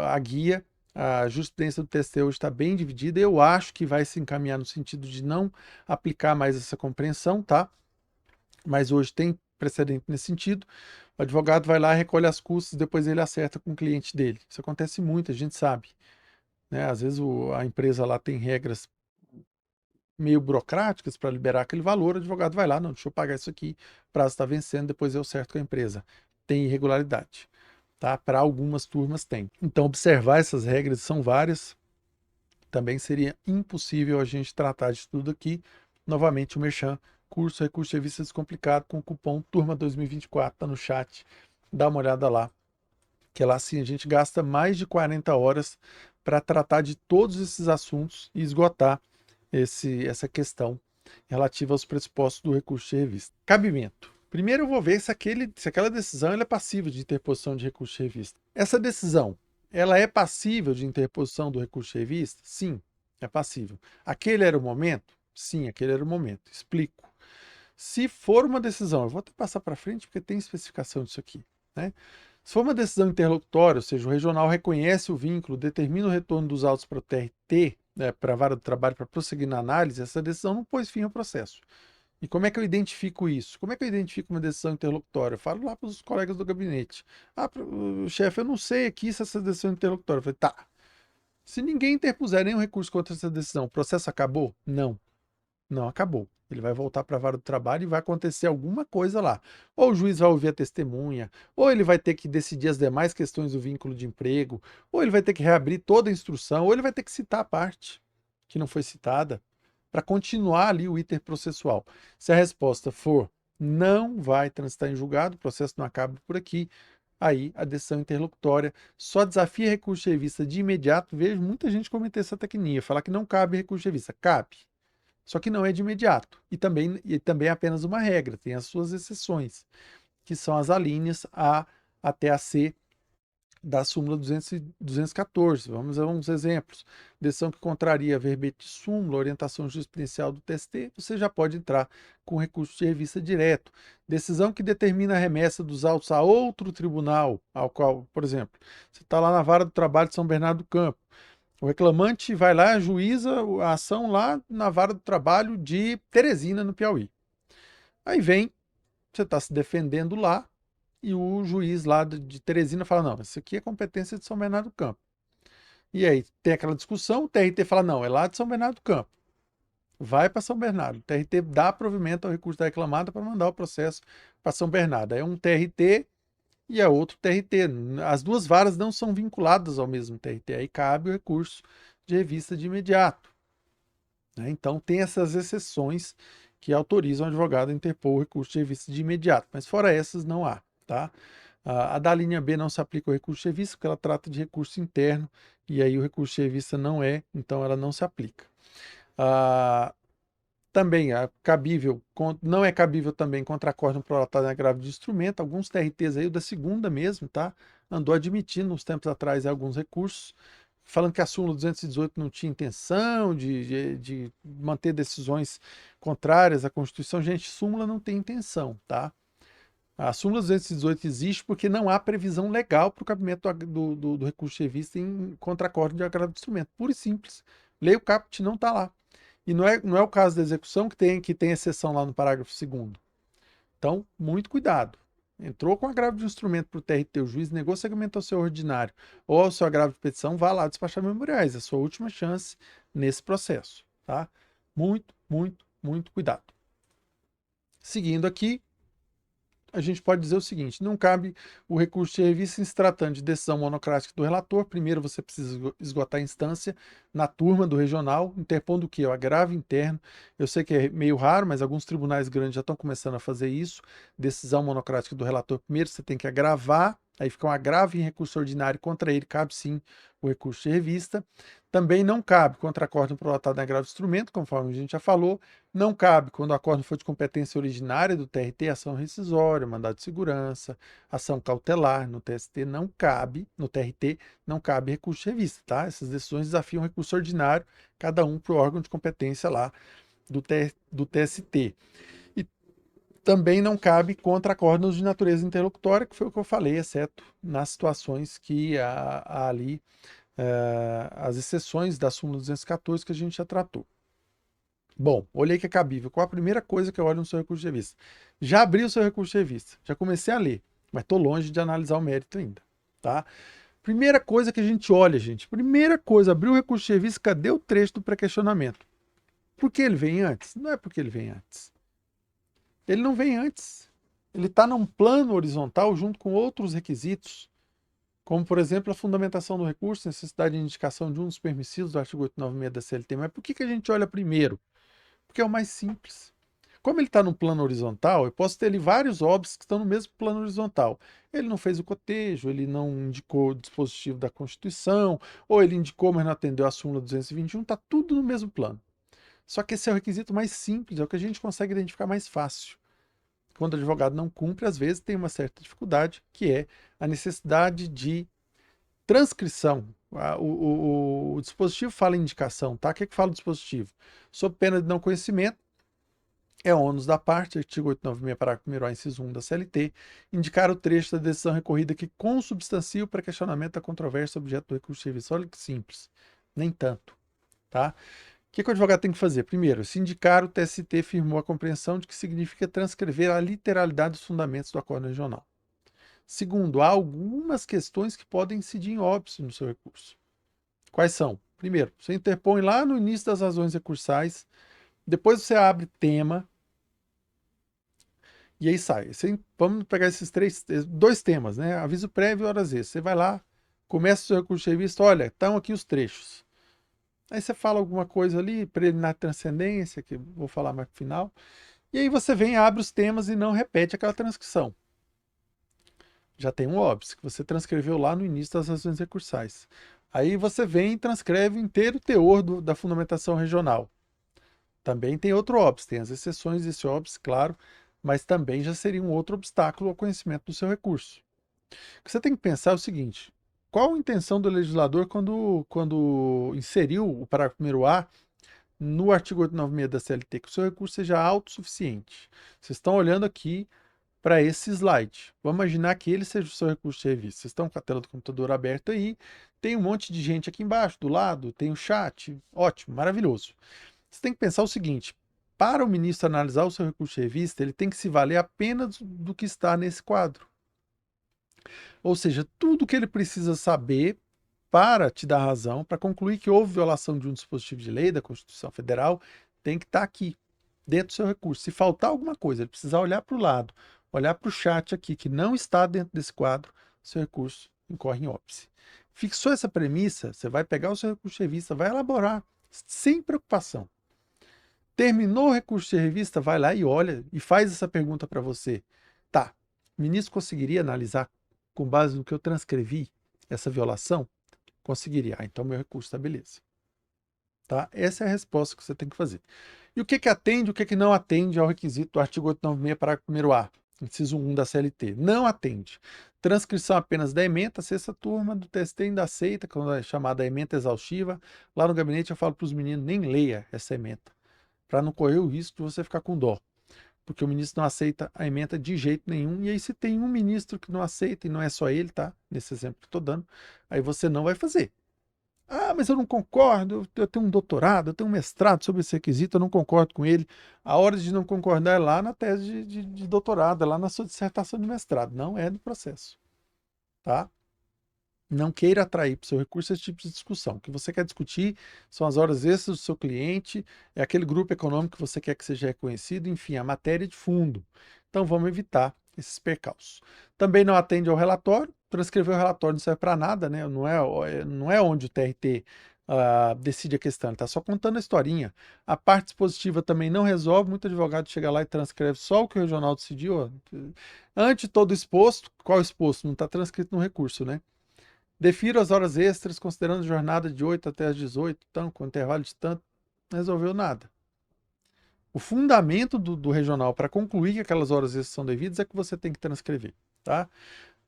a guia, a jurisprudência do TST hoje está bem dividida. Eu acho que vai se encaminhar no sentido de não aplicar mais essa compreensão, tá? Mas hoje tem precedente nesse sentido. O advogado vai lá, recolhe as custas, depois ele acerta com o cliente dele. Isso acontece muito, a gente sabe, né? Às vezes a empresa lá tem regras meio burocráticas para liberar aquele valor, o advogado vai lá, não, deixa eu pagar isso aqui, o prazo está vencendo, depois eu certo com a empresa. Tem irregularidade, tá? Para algumas turmas tem. Então, observar essas regras, são várias, também seria impossível a gente tratar de tudo aqui. Novamente, o Merchan, curso Recurso de Revista Descomplicado, com o cupom Turma 2024, tá no chat, dá uma olhada lá, que lá sim a gente gasta mais de 40 horas para tratar de todos esses assuntos e esgotar essa questão relativa aos pressupostos do recurso de revista. Cabimento. Primeiro eu vou ver se aquela decisão ela é passível de interposição de recurso de revista. Essa decisão, ela é passível de interposição do recurso de revista? Sim, é passível. Aquele era o momento? Sim, aquele era o momento. Explico. Se for uma decisão, eu vou até passar para frente porque tem especificação disso aqui, né? Se for uma decisão interlocutória, ou seja, o regional reconhece o vínculo, determina o retorno dos autos para o TRT, né, para a vara do trabalho, para prosseguir na análise, essa decisão não pôs fim ao processo. E como é que eu identifico isso? Como é que eu identifico uma decisão interlocutória? Eu falo lá para os colegas do gabinete. Ah, chefe, eu não sei aqui se essa decisão é interlocutória. Eu falei, tá. Se ninguém interpuser nenhum recurso contra essa decisão, o processo acabou? Não. Não acabou. Ele vai voltar para a vara do trabalho e vai acontecer alguma coisa lá. Ou o juiz vai ouvir a testemunha, ou ele vai ter que decidir as demais questões do vínculo de emprego, ou ele vai ter que reabrir toda a instrução, ou ele vai ter que citar a parte que não foi citada para continuar ali o iter processual. Se a resposta for não vai transitar em julgado, o processo não acaba por aqui, aí a decisão interlocutória só desafia recurso de revista de imediato. Vejo muita gente cometer essa tecnia, falar que não cabe recurso de revista. Cabe. Só que não é de imediato. E também é apenas uma regra, tem as suas exceções, que são as alíneas A até a C da súmula 214. Vamos a uns exemplos. Decisão que contraria verbete de súmula, orientação jurisprudencial do TST, você já pode entrar com recurso de revista direto. Decisão que determina a remessa dos autos a outro tribunal, ao qual, por exemplo, você está lá na Vara do Trabalho de São Bernardo do Campo, o reclamante vai lá, ajuiza a ação lá na Vara do Trabalho de Teresina, no Piauí. Aí vem, você está se defendendo lá, e o juiz lá de Teresina fala, não, isso aqui é competência de São Bernardo do Campo. E aí tem aquela discussão, o TRT fala, não, é lá de São Bernardo do Campo. Vai para São Bernardo. O TRT dá provimento ao recurso da reclamada para mandar o processo para São Bernardo. É um TRT e é outro TRT. As duas varas não são vinculadas ao mesmo TRT. Aí cabe o recurso de revista de imediato, né? Então tem essas exceções que autorizam o advogado a interpor o recurso de revista de imediato, mas fora essas não há, tá? A da linha B não se aplica o recurso de revista porque ela trata de recurso interno e aí o recurso de revista não é, então ela não se aplica. Também não é cabível também contra acórdão prolatário em agravo de instrumento. Alguns TRTs aí, o da segunda mesmo, tá? Andou admitindo uns tempos atrás alguns recursos, falando que a súmula 218 não tinha intenção de manter decisões contrárias à Constituição. Gente, súmula não tem intenção, tá? A súmula 218 existe porque não há previsão legal para o cabimento do recurso de revista em contra-acórdão de agravo de instrumento. Puro e simples. Lei o caput não está lá. E não é o caso da execução que tem exceção lá no parágrafo 2º. Então, muito cuidado. Entrou com agravo de instrumento para o TRT, o juiz negou segmento ao seu ordinário ou ao seu agravo de petição, vá lá despachar memoriais. É a sua última chance nesse processo, tá? Muito, muito, muito cuidado. Seguindo aqui, a gente pode dizer o seguinte, não cabe o recurso de revista em se tratando de decisão monocrática do relator. Primeiro você precisa esgotar a instância na turma do regional, interpondo o quê? O agravo interno. Eu sei que é meio raro, mas alguns tribunais grandes já estão começando a fazer isso. Decisão monocrática do relator, primeiro você tem que agravar, aí fica um agravo em recurso ordinário contra ele, cabe sim o recurso de revista. Também não cabe contra acórdão prolatado em agravo de instrumento, conforme a gente já falou. Não cabe quando o acórdão for de competência originária do TRT, ação rescisória, mandado de segurança, ação cautelar no TST, não cabe, no TRT, não cabe recurso de revista, tá? Essas decisões desafiam recurso ordinário, cada um para o órgão de competência lá do TST. E também não cabe contra acórdãos de natureza interlocutória, que foi o que eu falei, exceto nas situações que há ali as exceções da súmula 214 que a gente já tratou. Bom, olhei que é cabível. Qual a primeira coisa que eu olho no seu recurso de revista? Já abri o seu recurso de revista, já comecei a ler, mas estou longe de analisar o mérito ainda, tá? Primeira coisa que a gente olha, gente. Primeira coisa, abriu o recurso de revista, cadê o trecho do pré-questionamento? Por que ele vem antes? Não é porque ele vem antes. Ele não vem antes. Ele está num plano horizontal junto com outros requisitos, como, por exemplo, a fundamentação do recurso, necessidade de indicação de um dos permissivos do artigo 896 da CLT. Mas por que a gente olha primeiro? Porque é o mais simples. Como ele está no plano horizontal, eu posso ter ali vários óbitos que estão no mesmo plano horizontal. Ele não fez o cotejo, ele não indicou o dispositivo da Constituição, ou ele indicou, mas não atendeu a súmula 221, está tudo no mesmo plano. Só que esse é o requisito mais simples, é o que a gente consegue identificar mais fácil. Quando o advogado não cumpre, às vezes tem uma certa dificuldade, que é a necessidade de transcrição. O dispositivo fala em indicação, tá? O que fala o dispositivo? Sob pena de não conhecimento, É ônus da parte, artigo 896, parágrafo 1º A, inciso 1 da CLT, indicar o trecho da decisão recorrida que consubstancia o pré-questionamento da controvérsia objeto do recurso de serviço. Olha que simples. Nem tanto, tá? O que o advogado tem que fazer? Primeiro, se indicar, o TST firmou a compreensão de que significa transcrever a literalidade dos fundamentos do acordo regional. Segundo, há algumas questões que podem incidir em óbice no seu recurso. Quais são? Primeiro, você interpõe lá no início das razões recursais, depois você abre tema, e aí sai. Vamos pegar esses dois temas, né? Aviso prévio e horas extras. Você vai lá, começa o seu recurso de revista, olha, estão aqui os trechos. Aí você fala alguma coisa ali, preliminar de transcendência, que eu vou falar mais no final. E aí você vem, abre os temas e não repete aquela transcrição. Já tem um óbice, que você transcreveu lá no início das razões recursais. Aí você vem e transcreve inteiro o teor da fundamentação regional. Também tem outro óbice, tem as exceções desse óbice, claro, mas também já seria um outro obstáculo ao conhecimento do seu recurso. O que você tem que pensar é o seguinte: qual a intenção do legislador quando inseriu o parágrafo 1º A no artigo 896 da CLT? Que o seu recurso seja autossuficiente. Vocês estão olhando aqui para esse slide. Vamos imaginar que ele seja o seu recurso de revista. Vocês estão com a tela do computador aberta aí, tem um monte de gente aqui embaixo, do lado, tem o chat, ótimo, maravilhoso. Você tem que pensar o seguinte: para o ministro analisar o seu recurso de revista, ele tem que se valer apenas do que está nesse quadro. Ou seja, tudo que ele precisa saber para te dar razão, para concluir que houve violação de um dispositivo de lei da Constituição Federal, tem que estar aqui, dentro do seu recurso. Se faltar alguma coisa, ele precisar olhar para o lado, olhar para o chat aqui, que não está dentro desse quadro, seu recurso incorre em óbice. Fixou essa premissa, você vai pegar o seu recurso de revista, vai elaborar, sem preocupação. Terminou o recurso de revista, vai lá e olha e faz essa pergunta para você. Tá, o ministro conseguiria analisar com base no que eu transcrevi essa violação? Conseguiria. Ah, então meu recurso está beleza. Tá? Essa é a resposta que você tem que fazer. E o que atende e o que não atende ao requisito do artigo 896, parágrafo 1º A, inciso 1 da CLT? Não atende. Transcrição apenas da ementa, sexta turma do TST ainda aceita, quando é chamada ementa exaustiva. Lá no gabinete eu falo para os meninos, nem leia essa ementa, para não correr o risco de você ficar com dó. Porque o ministro não aceita a ementa de jeito nenhum. E aí se tem um ministro que não aceita, e não é só ele, tá? Nesse exemplo que eu estou dando, aí você não vai fazer. Ah, mas eu não concordo, eu tenho um doutorado, eu tenho um mestrado sobre esse requisito, eu não concordo com ele. A hora de não concordar é lá na tese de doutorado, é lá na sua dissertação de mestrado, não é no processo, tá? Não queira atrair para o seu recurso esse tipo de discussão. O que você quer discutir são as horas extras do seu cliente, é aquele grupo econômico que você quer que seja reconhecido, enfim, a matéria de fundo. Então vamos evitar esses percalços. Também não atende ao relatório. Transcrever o relatório não serve para nada, né? Não é onde o TRT decide a questão, ele está só contando a historinha. A parte dispositiva também não resolve. Muito advogado chega lá e transcreve só o que o regional decidiu. Ante todo exposto, qual exposto? Não está transcrito no recurso, né? Defiro as horas extras, considerando jornada de 8 até as 18, então, com intervalo de tanto, não resolveu nada. O fundamento do regional para concluir que aquelas horas extras são devidas é que você tem que transcrever, tá?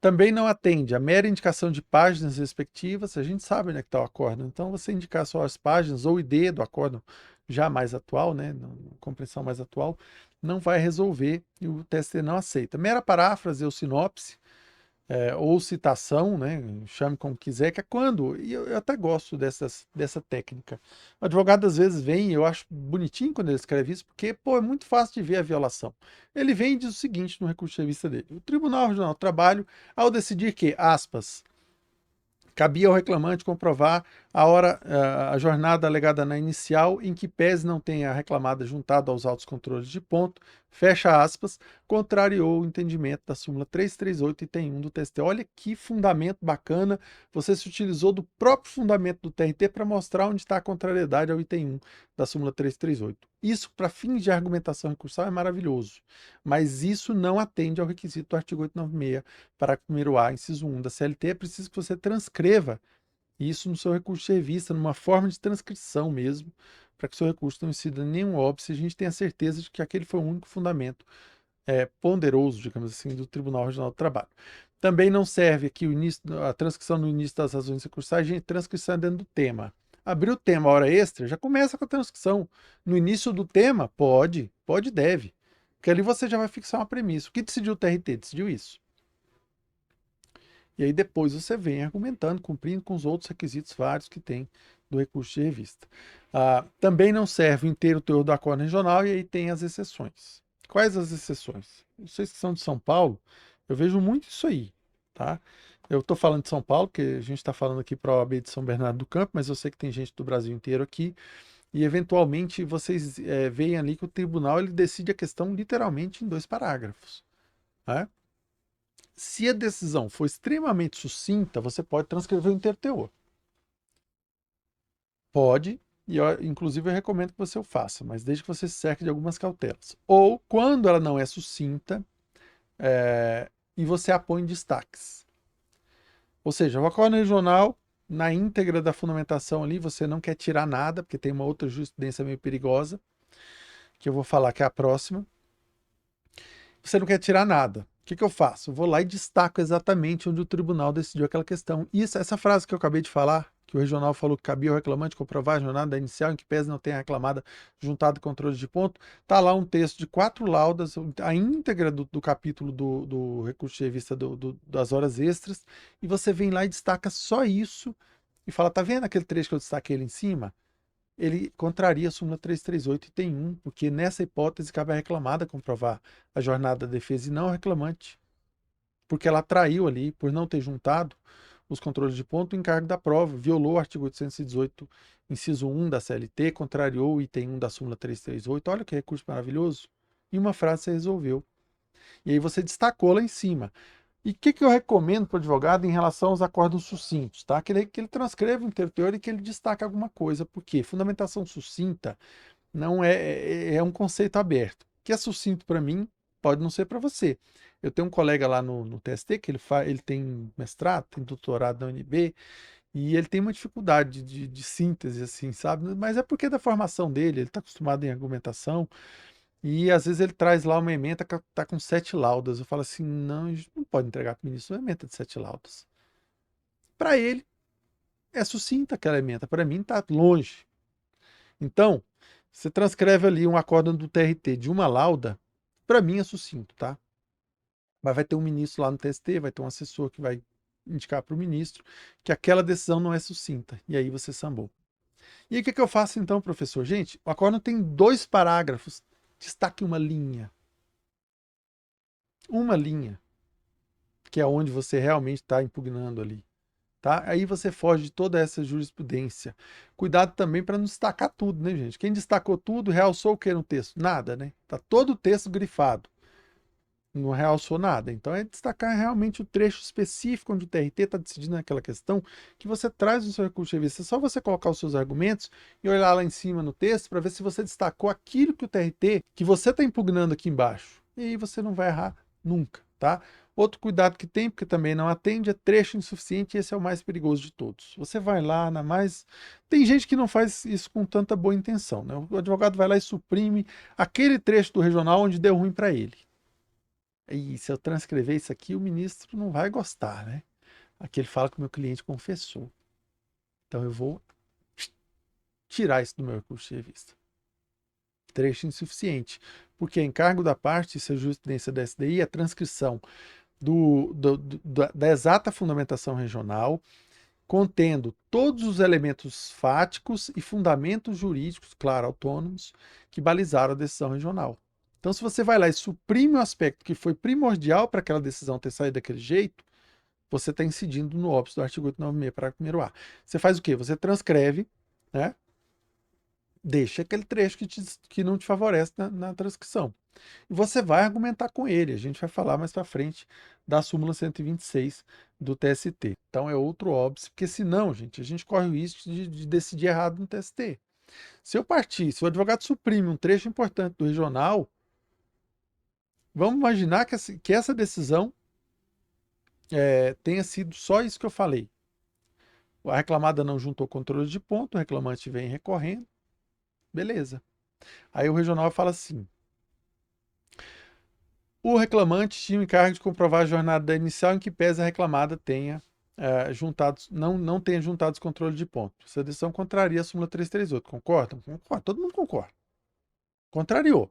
Também não atende a mera indicação de páginas respectivas, a gente sabe onde é que está o acórdão, então você indicar só as páginas ou o ID do acórdão já mais atual, né, compreensão mais atual, não vai resolver e o TST não aceita. Mera paráfrase ou sinopse, ou citação, né, chame como quiser, que é quando, e eu até gosto dessa técnica. O advogado às vezes vem, eu acho bonitinho quando ele escreve isso, porque, pô, é muito fácil de ver a violação. Ele vem e diz o seguinte no recurso de revista dele: o Tribunal Regional do Trabalho, ao decidir que, aspas, cabia ao reclamante comprovar a jornada alegada na inicial, em que pese não tenha a reclamada juntado aos autos controles de ponto, fecha aspas, contrariou o entendimento da súmula 338, item 1 do TST. Olha que fundamento bacana, você se utilizou do próprio fundamento do TRT para mostrar onde está a contrariedade ao item 1 da súmula 338. Isso, para fins de argumentação recursal, é maravilhoso, mas isso não atende ao requisito do artigo 896, parágrafo 1º A, inciso 1 da CLT. É preciso que você transcreva isso no seu recurso de revista, numa forma de transcrição mesmo, para que o seu recurso não incida em nenhum óbice, a gente tenha certeza de que aquele foi o único fundamento ponderoso, digamos assim, do Tribunal Regional do Trabalho. Também não serve aqui a transcrição no início das razões recursais, gente, transcrição é dentro do tema. Abriu o tema hora extra, já começa com a transcrição. No início do tema, pode, Pode e deve. Porque ali você já vai fixar uma premissa. O que decidiu o TRT? Decidiu isso. E aí depois você vem argumentando, cumprindo com os outros requisitos vários que tem do recurso de revista. Também não serve o inteiro teor do acordo regional e aí tem as exceções. Quais as exceções? Vocês que são de São Paulo, eu vejo muito isso aí, tá? Eu estou falando de São Paulo, porque a gente está falando aqui para a OAB de São Bernardo do Campo, mas eu sei que tem gente do Brasil inteiro aqui, e eventualmente vocês veem ali que o tribunal ele decide a questão literalmente em 2 parágrafos, né? Se a decisão for extremamente sucinta, você pode transcrever o inteiro teor. Pode, e inclusive eu recomendo que você o faça, mas desde que você se cerque de algumas cautelas. Ou, quando ela não é sucinta, e você a põe em destaques. Ou seja, o acordo regional, na íntegra da fundamentação ali, você não quer tirar nada, porque tem uma outra jurisprudência meio perigosa, que eu vou falar que é a próxima. Você não quer tirar nada. O que eu faço? Eu vou lá e destaco exatamente onde o tribunal decidiu aquela questão. E essa frase que eu acabei de falar, que o regional falou que cabia ao reclamante comprovar a jornada inicial em que pese não tenha reclamada juntado controle de ponto, está lá um texto de 4 laudas, a íntegra do capítulo do recurso de revista das horas extras, e você vem lá e destaca só isso e fala, tá vendo aquele trecho que eu destaquei ali em cima? Ele contraria a súmula 338 e tem porque nessa hipótese cabe à reclamada comprovar a jornada da defesa e não ao reclamante, porque ela traiu ali, por não ter juntado os controles de ponto, o encargo da prova, violou o artigo 818, inciso 1 da CLT, contrariou o item 1 da súmula 338, olha que recurso maravilhoso, em uma frase você resolveu. E aí você destacou lá em cima. E o que eu recomendo para o advogado em relação aos acordos sucintos? Tá? Que ele transcreva o inteiro teor e que ele destaque alguma coisa. Por quê? Fundamentação sucinta não é um conceito aberto. O que é sucinto para mim pode não ser para você. Eu tenho um colega lá no TST que ele tem mestrado, tem doutorado na UNB, e ele tem uma dificuldade de síntese, assim, sabe? Mas é porque é da formação dele, ele está acostumado em argumentação, e às vezes ele traz lá uma ementa que está com 7 laudas. Eu falo assim, não, a gente não pode entregar para o ministro uma ementa de 7 laudas. Para ele, é sucinta aquela ementa. Para mim, está longe. Então, você transcreve ali um acórdão do TRT de uma lauda, para mim é sucinto, tá? Mas vai ter um ministro lá no TST, vai ter um assessor que vai indicar para o ministro que aquela decisão não é sucinta. E aí você sambou. E aí o que eu faço então, professor? Gente, o acórdão tem 2 parágrafos. Destaque uma linha. Uma linha. Que é onde você realmente está impugnando ali. Tá? Aí você foge de toda essa jurisprudência. Cuidado também para não destacar tudo, né, gente? Quem destacou tudo, realçou o que no texto? Nada, né? Tá todo o texto grifado. Não realçou nada. Então é destacar realmente o trecho específico onde o TRT está decidindo aquela questão que você traz no seu recurso de revista. É só você colocar os seus argumentos e olhar lá em cima no texto para ver se você destacou aquilo que o TRT, que você está impugnando aqui embaixo. E aí você não vai errar nunca, tá? Outro cuidado que tem, porque também não atende, é trecho insuficiente, e esse é o mais perigoso de todos. Você vai lá, na mais. Tem gente que não faz isso com tanta boa intenção, né? O advogado vai lá e suprime aquele trecho do regional onde deu ruim para ele. E se eu transcrever isso aqui, o ministro não vai gostar, né? Aqui ele fala que o meu cliente confessou. Então eu vou tirar isso do meu recurso de revista. Trecho insuficiente. Porque encargo da parte, isso é jurisprudência da SDI, a transcrição da exata fundamentação regional, contendo todos os elementos fáticos e fundamentos jurídicos, claro, autônomos, que balizaram a decisão regional. Então, se você vai lá e suprime o aspecto que foi primordial para aquela decisão ter saído daquele jeito, você está incidindo no óbice do artigo 896, parágrafo 1º A. Você faz o quê? Você transcreve, né? Deixa aquele trecho que não te favorece na transcrição. E você vai argumentar com ele. A gente vai falar mais para frente da súmula 126 do TST. Então é outro óbice, porque senão, gente, a gente corre o risco de decidir errado no TST. Se eu partir, se o advogado suprime um trecho importante do regional, vamos imaginar que essa decisão tenha sido só isso que eu falei. A reclamada não juntou controle de ponto, o reclamante vem recorrendo, beleza. Aí o regional fala assim: o reclamante tinha o encargo de comprovar a jornada inicial em que pese a reclamada tenha não tenha juntado os controles de ponto. Essa decisão contraria a súmula 338. Concordam? Concorda. Todo mundo concorda. Contrariou.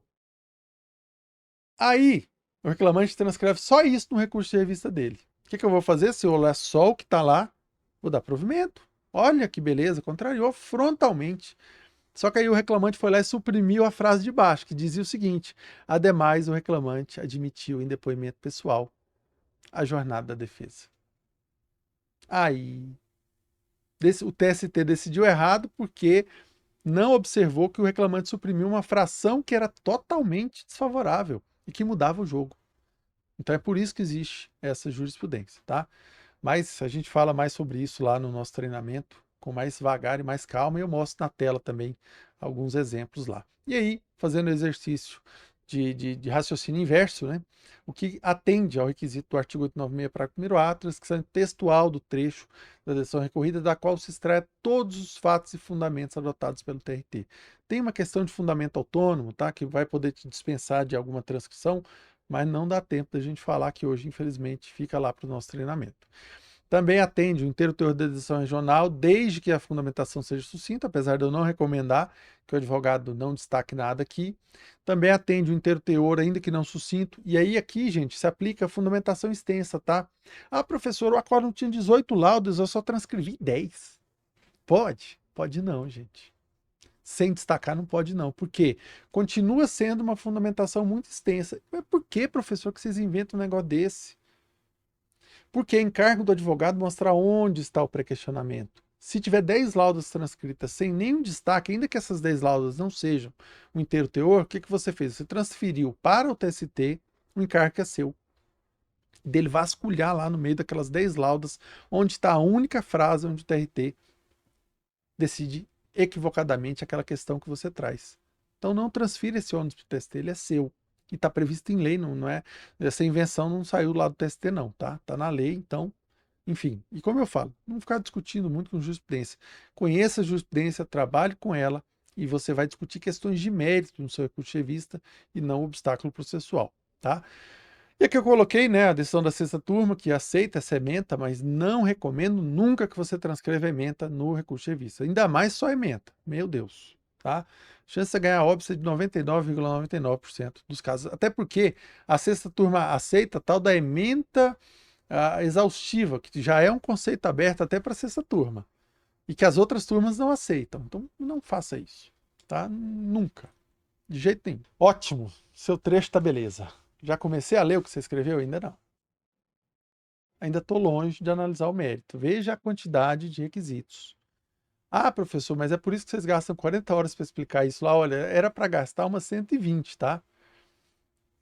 Aí, o reclamante transcreve só isso no recurso de revista dele. O que eu vou fazer? Se eu olhar só o que está lá, vou dar provimento. Olha que beleza, contrariou frontalmente. Só que aí o reclamante foi lá e suprimiu a frase de baixo, que dizia o seguinte: ademais, o reclamante admitiu em depoimento pessoal a jornada da defesa. Aí, o TST decidiu errado porque não observou que o reclamante suprimiu uma fração que era totalmente desfavorável e que mudava o jogo. Então é por isso que existe essa jurisprudência, tá? Mas a gente fala mais sobre isso lá no nosso treinamento, com mais vagar e mais calma, e eu mostro na tela também alguns exemplos lá. E aí, fazendo exercício de raciocínio inverso, né? O que atende ao requisito do artigo 896, parágrafo 1º, transcrição textual do trecho da decisão recorrida, da qual se extrai todos os fatos e fundamentos adotados pelo TRT. Tem uma questão de fundamento autônomo, tá? Que vai poder te dispensar de alguma transcrição, mas não dá tempo da gente falar que hoje, infelizmente, fica lá para o nosso treinamento. Também atende o inteiro teor da decisão regional, desde que a fundamentação seja sucinta, apesar de eu não recomendar que o advogado não destaque nada aqui. Também atende o inteiro teor, ainda que não sucinto. E aí aqui, gente, se aplica a fundamentação extensa, tá? Ah, professor, o acórdão tinha 18 laudos, eu só transcrevi 10. Pode? Pode não, gente. Sem destacar, não pode não. Por quê? Continua sendo uma fundamentação muito extensa. Mas por que, professor, que vocês inventam um negócio desse? Porque é encargo do advogado mostrar onde está o pré-questionamento. Se tiver 10 laudas transcritas sem nenhum destaque, ainda que essas 10 laudas não sejam o inteiro teor, o que você fez? Você transferiu para o TST o encargo que é seu. Dele vasculhar lá no meio daquelas 10 laudas, onde está a única frase onde o TRT decide equivocadamente aquela questão que você traz. Então não transfira esse ônus para o TST, ele é seu. E está previsto em lei, não é? Essa invenção não saiu lá do TST, não, tá? Está na lei, então enfim, e como eu falo, não ficar discutindo muito com jurisprudência. Conheça a jurisprudência, trabalhe com ela e você vai discutir questões de mérito no seu recurso de revista e não obstáculo processual, tá? E aqui eu coloquei, né, a decisão da sexta turma que aceita essa ementa, mas não recomendo nunca que você transcreva ementa no recurso de revista. Ainda mais só ementa. Meu Deus, tá? Chance de ganhar óbito é de 99,99% dos casos. Até porque a sexta turma aceita a tal da ementa exaustiva, que já é um conceito aberto até para a sexta turma, e que as outras turmas não aceitam. Então, não faça isso, tá? Nunca. De jeito nenhum. Ótimo. Seu trecho tá beleza. Já comecei a ler o que você escreveu? Ainda não. Ainda estou longe de analisar o mérito. Veja a quantidade de requisitos. Ah, professor, mas é por isso que vocês gastam 40 horas para explicar isso lá. Olha, era para gastar umas 120, tá?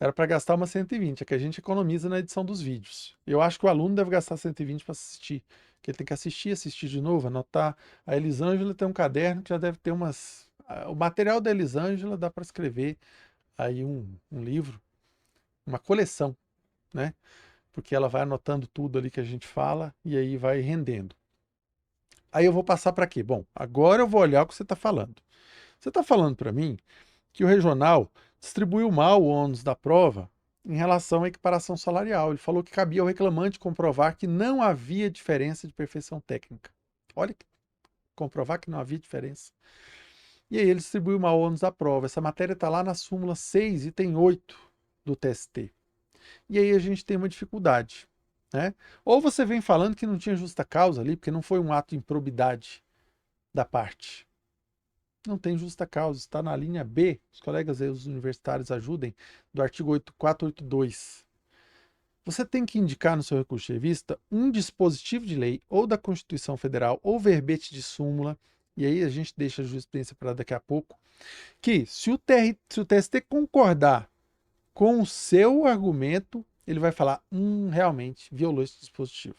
Era para gastar umas 120, é que a gente economiza na edição dos vídeos. Eu acho que o aluno deve gastar 120 para assistir, que ele tem que assistir de novo, anotar. A Elisângela tem um caderno que já deve ter umas... O material da Elisângela dá para escrever aí um livro, uma coleção, né? Porque ela vai anotando tudo ali que a gente fala e aí vai rendendo. Aí eu vou passar para quê? Bom, agora eu vou olhar o que você está falando. Você está falando para mim que o regional distribuiu mal o ônus da prova em relação à equiparação salarial. Ele falou que cabia ao reclamante comprovar que não havia diferença de perfeição técnica. Olha, comprovar que não havia diferença. E aí ele distribuiu mal o ônus da prova. Essa matéria está lá na súmula 6, item 8 do TST. E aí a gente tem uma dificuldade, né? Ou você vem falando que não tinha justa causa ali, porque não foi um ato de improbidade da parte. Não tem justa causa, está na linha B, os colegas aí, os universitários ajudem, do artigo 8482. Você tem que indicar no seu recurso de revista um dispositivo de lei, ou da Constituição Federal, ou verbete de súmula, e aí a gente deixa a jurisprudência para daqui a pouco, que se o TST concordar com o seu argumento, ele vai falar, realmente, violou esse dispositivo.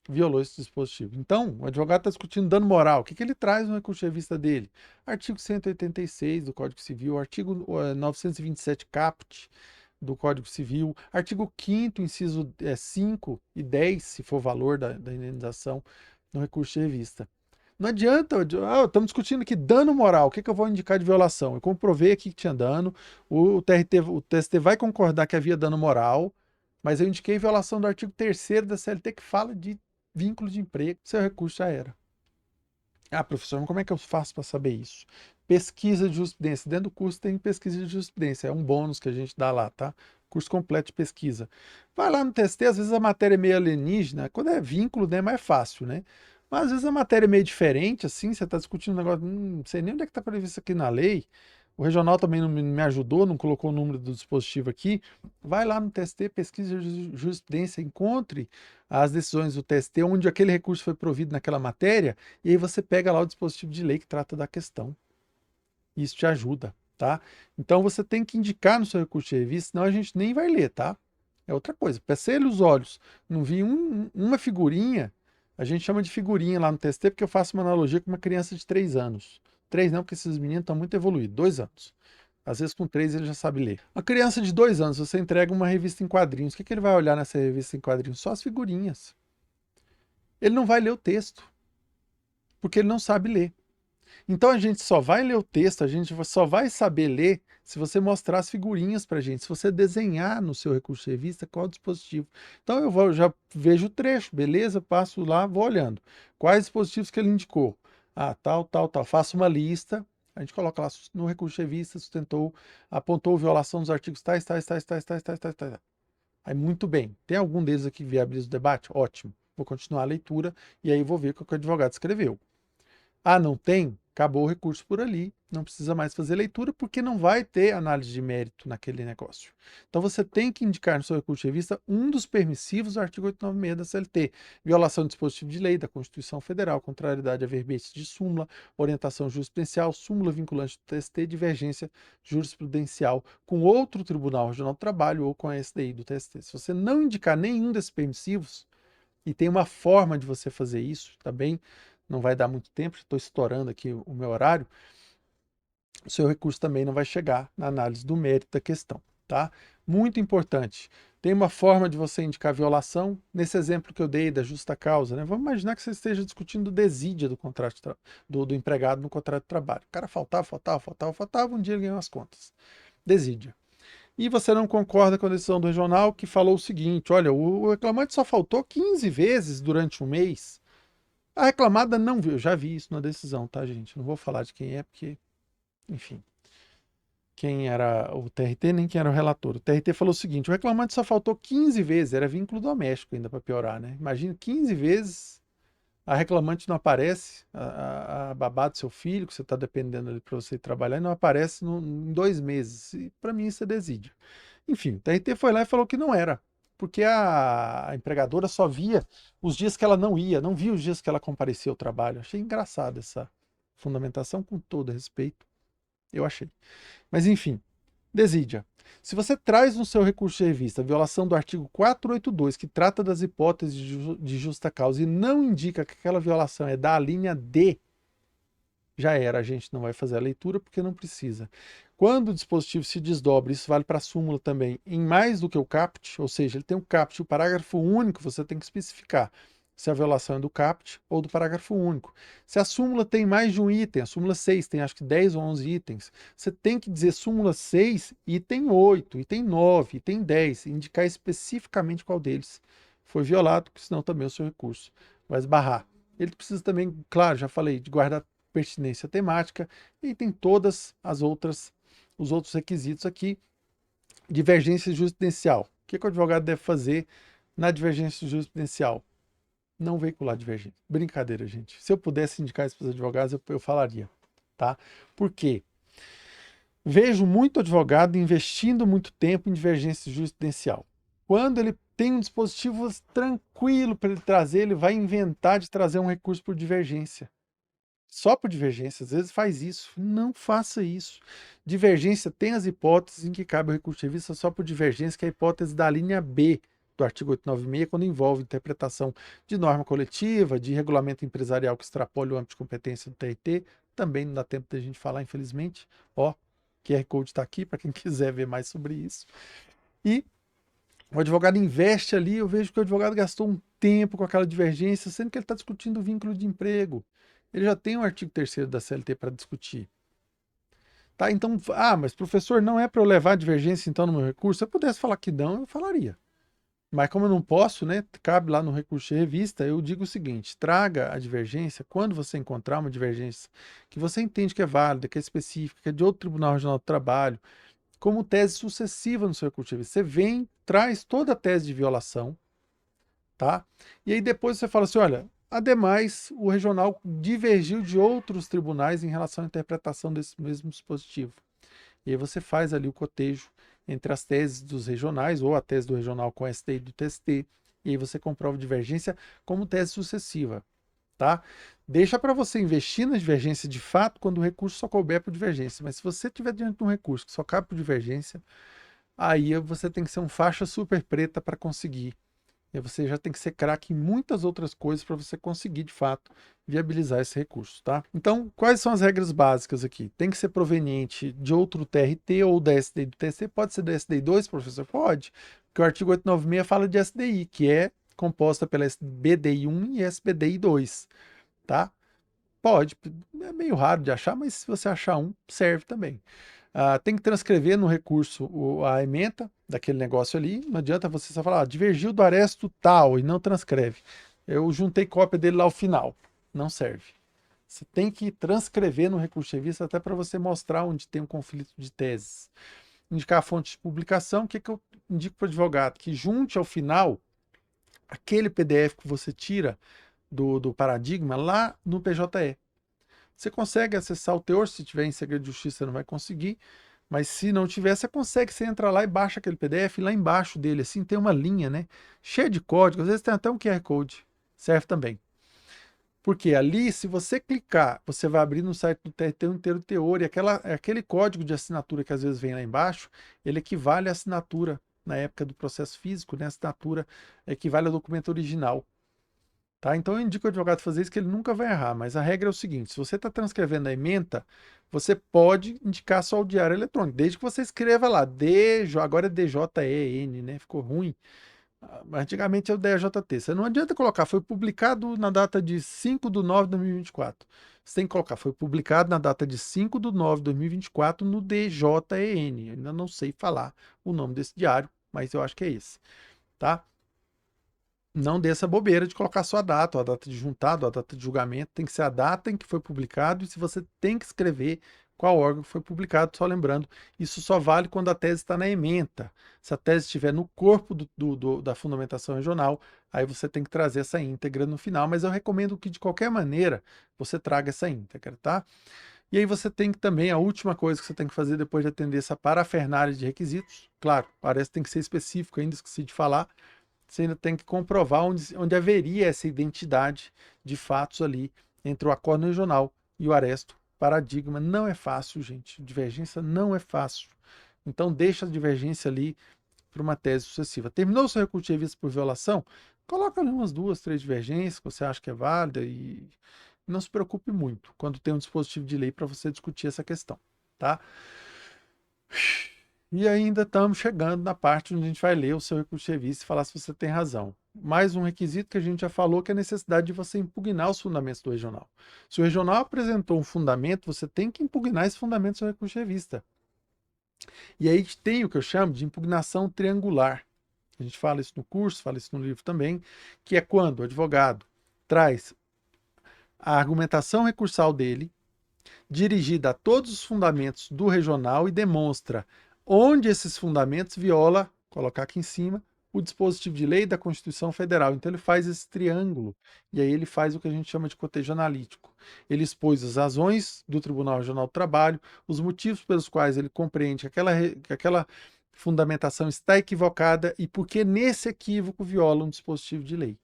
Violou esse dispositivo. Então, o advogado está discutindo dano moral. O que ele traz no recurso de revista dele? Artigo 186 do Código Civil, artigo 927 caput do Código Civil, artigo 5º, inciso 5 e 10, se for valor da indenização, no recurso de revista. Não adianta, estamos discutindo aqui dano moral, o que eu vou indicar de violação? Eu comprovei aqui que tinha dano, o TST vai concordar que havia dano moral, mas eu indiquei violação do artigo 3º da CLT que fala de vínculo de emprego, seu recurso já era. Ah, professor, mas como é que eu faço para saber isso? pesquisa de jurisprudência. Dentro do curso tem pesquisa de jurisprudência, é um bônus que a gente dá lá, tá? Curso completo de pesquisa. Vai lá no TST, às vezes a matéria é meio alienígena, quando é vínculo, né, é mais fácil, né? Mas às vezes a matéria é meio diferente, assim, você está discutindo um negócio, não sei nem onde é que está previsto aqui na lei. O regional também não me ajudou, não colocou o número do dispositivo aqui. Vai lá no TST, pesquisa de jurisprudência, encontre as decisões do TST onde aquele recurso foi provido naquela matéria, e aí você pega lá o dispositivo de lei que trata da questão. Isso te ajuda, tá? Então você tem que indicar no seu recurso de revista, senão a gente nem vai ler, tá? É outra coisa. Pesei os olhos, não vi uma figurinha, a gente chama de figurinha lá no TST, porque eu faço uma analogia com uma criança de 3 anos. 3 não, porque esses meninos estão muito evoluídos, 2 anos. Às vezes com 3 ele já sabe ler. Uma criança de 2 anos, você entrega uma revista em quadrinhos. O que ele vai olhar nessa revista em quadrinhos? Só as figurinhas. Ele não vai ler o texto, porque ele não sabe ler. Então a gente só vai ler o texto, a gente só vai saber ler se você mostrar as figurinhas para a gente, se você desenhar no seu recurso de revista qual dispositivo. Então já vejo o trecho, beleza? Passo lá, vou olhando. Quais dispositivos que ele indicou? Ah, tal, tal, tal. Faço uma lista, a gente coloca lá no recurso de revista, sustentou, apontou violação dos artigos tais, tais, tais, tais, tais, tais, tais, tais. Aí muito bem. Tem algum deles aqui que viabiliza o debate? Ótimo. Vou continuar a leitura e aí vou ver o que o advogado escreveu. Ah, não tem? Acabou o recurso por ali. Não precisa mais fazer leitura porque não vai ter análise de mérito naquele negócio. Então você tem que indicar no seu recurso de revista um dos permissivos do artigo 896 da CLT. Violação do dispositivo de lei da Constituição Federal, contrariedade a verbetes de súmula, orientação jurisprudencial, súmula vinculante do TST, divergência jurisprudencial com outro Tribunal Regional do Trabalho ou com a SDI do TST. Se você não indicar nenhum desses permissivos, e tem uma forma de você fazer isso, também não vai dar muito tempo, estou estourando aqui o meu horário, o seu recurso também não vai chegar na análise do mérito da questão, tá? Muito importante. Tem uma forma de você indicar violação, nesse exemplo que eu dei da justa causa, né? Vamos imaginar que você esteja discutindo desídia do contrato do empregado no contrato de trabalho. O cara faltava, um dia ele ganhou as contas. Desídia. E você não concorda com a decisão do regional que falou o seguinte, olha, o reclamante só faltou 15 vezes durante um mês. A reclamada não viu, eu já vi isso na decisão, tá, gente? Não vou falar de quem é, porque, enfim, quem era o TRT nem quem era o relator. O TRT falou o seguinte: o reclamante só faltou 15 vezes, era vínculo doméstico ainda para piorar, né? Imagina 15 vezes a reclamante não aparece, a babá do seu filho, que você está dependendo ali para você ir trabalhar, e não aparece em 2 meses. E para mim isso é desídia. Enfim, o TRT foi lá e falou que não era, porque a empregadora só via os dias que ela não ia, não via os dias que ela comparecia ao trabalho. Achei engraçada essa fundamentação, com todo respeito, eu achei. Mas enfim, desídia. Se você traz no seu recurso de revista a violação do artigo 482, que trata das hipóteses de justa causa, e não indica que aquela violação é da linha D, já era, a gente não vai fazer a leitura porque não precisa. Quando o dispositivo se desdobra, isso vale para a súmula também, em mais do que o CAPT, ou seja, ele tem um CAPT, o parágrafo único, você tem que especificar se a violação é do CAPT ou do parágrafo único. Se a súmula tem mais de um item, a súmula 6 tem acho que 10 ou 11 itens, você tem que dizer súmula 6, item 8, item 9, item 10, indicar especificamente qual deles foi violado, porque senão também o seu recurso vai esbarrar. Ele precisa também, claro, já falei, de guardar pertinência temática, e tem todas as outras, os outros requisitos aqui. Divergência jurisprudencial. O que o advogado deve fazer na divergência jurisprudencial? Não veicular divergência. Brincadeira, gente. Se eu pudesse indicar isso para os advogados, eu falaria, tá? Por quê? Vejo muito advogado investindo muito tempo em divergência jurisprudencial. Quando ele tem um dispositivo tranquilo para ele trazer, ele vai inventar de trazer um recurso por divergência. Só por divergência, às vezes faz isso. Não faça isso. Divergência tem as hipóteses em que cabe o recurso de revista só por divergência, que é a hipótese da linha B do artigo 896, quando envolve interpretação de norma coletiva, de regulamento empresarial que extrapole o âmbito de competência do TRT. Também não dá tempo da gente falar, infelizmente. Ó, QR Code está aqui para quem quiser ver mais sobre isso. E o advogado investe ali, eu vejo que o advogado gastou um tempo com aquela divergência, sendo que ele está discutindo o vínculo de emprego. Ele já tem o artigo 3º da CLT para discutir. Tá? Então, mas professor, não é para eu levar a divergência então no meu recurso? Se eu pudesse falar que não, eu falaria. Mas como eu não posso, né, cabe lá no recurso de revista, eu digo o seguinte: traga a divergência quando você encontrar uma divergência que você entende que é válida, que é específica, que é de outro Tribunal Regional do Trabalho, como tese sucessiva no seu recurso de revista. Você vem, traz toda a tese de violação, tá? E aí depois você fala assim, olha, ademais, o regional divergiu de outros tribunais em relação à interpretação desse mesmo dispositivo. E aí você faz ali o cotejo entre as teses dos regionais ou a tese do regional com a STI do TST, e aí você comprova divergência como tese sucessiva, tá? Deixa para você investir na divergência de fato quando o recurso só couber por divergência, mas se você tiver diante de um recurso que só cabe por divergência, aí você tem que ser um faixa super preta para conseguir. E você já tem que ser craque em muitas outras coisas para você conseguir, de fato, viabilizar esse recurso, tá? Então, quais são as regras básicas aqui? Tem que ser proveniente de outro TRT ou da SDI do TST. Pode ser da SDI 2, professor? Pode, porque o artigo 896 fala de SDI, que é composta pela SBDI 1 e SBDI 2, tá? Pode, é meio raro de achar, mas se você achar um, serve também. Tem que transcrever no recurso a ementa daquele negócio ali. Não adianta você só falar, divergiu do aresto tal e não transcreve. Eu juntei cópia dele lá ao final. Não serve. Você tem que transcrever no recurso de revista até para você mostrar onde tem um conflito de teses. Indicar a fonte de publicação. O que, que eu indico para o advogado? Que junte ao final aquele PDF que você tira do paradigma lá no PJE. Você consegue acessar o teor, se tiver em segredo de justiça você não vai conseguir, mas se não tiver, você consegue, você entra lá e baixa aquele PDF, e lá embaixo dele, assim, tem uma linha, né, cheia de código, às vezes tem até um QR Code, serve também. Porque ali, se você clicar, você vai abrir no site do TRT inteiro teor, e aquele código de assinatura que às vezes vem lá embaixo, ele equivale à assinatura, na época do processo físico, né, a assinatura equivale ao documento original. Tá? Então eu indico ao advogado fazer isso que ele nunca vai errar, mas a regra é o seguinte, se você está transcrevendo a ementa, você pode indicar só o diário eletrônico, desde que você escreva lá, agora é DJEN, né? Ficou ruim. Antigamente é o DJT. Você não adianta colocar, foi publicado na data de 5/9/2024. Você tem que colocar, foi publicado na data de 5/9/2024 no DJEN. Eu ainda não sei falar o nome desse diário, mas eu acho que é esse, tá? Não dê essa bobeira de colocar só a data de juntado, a data de julgamento, tem que ser a data em que foi publicado e se você tem que escrever qual órgão foi publicado, só lembrando, isso só vale quando a tese está na ementa. Se a tese estiver no corpo da fundamentação regional, aí você tem que trazer essa íntegra no final, mas eu recomendo que de qualquer maneira você traga essa íntegra, tá? E aí você tem que também, a última coisa que você tem que fazer depois de atender essa parafernália de requisitos, claro, parece que tem que ser específico, ainda esqueci de falar, você ainda tem que comprovar onde haveria essa identidade de fatos ali entre o acórdão regional e o aresto paradigma. Não é fácil, gente. Divergência não é fácil. Então, deixa a divergência ali para uma tese sucessiva. Terminou o seu recurso de revista por violação? Coloca ali umas 2, 3 divergências que você acha que é válida e não se preocupe muito quando tem um dispositivo de lei para você discutir essa questão, tá? E ainda estamos chegando na parte onde a gente vai ler o seu recurso de revista e falar se você tem razão. Mais um requisito que a gente já falou, que é a necessidade de você impugnar os fundamentos do regional. Se o regional apresentou um fundamento, você tem que impugnar esse fundamento do seu recurso de revista. E aí tem o que eu chamo de impugnação triangular. A gente fala isso no curso, fala isso no livro também, que é quando o advogado traz a argumentação recursal dele, dirigida a todos os fundamentos do regional e demonstra onde esses fundamentos viola, colocar aqui em cima, o dispositivo de lei da Constituição Federal. Então ele faz esse triângulo e aí ele faz o que a gente chama de cotejo analítico. Ele expôs as razões do Tribunal Regional do Trabalho, os motivos pelos quais ele compreende que aquela fundamentação está equivocada e por que nesse equívoco viola um dispositivo de lei.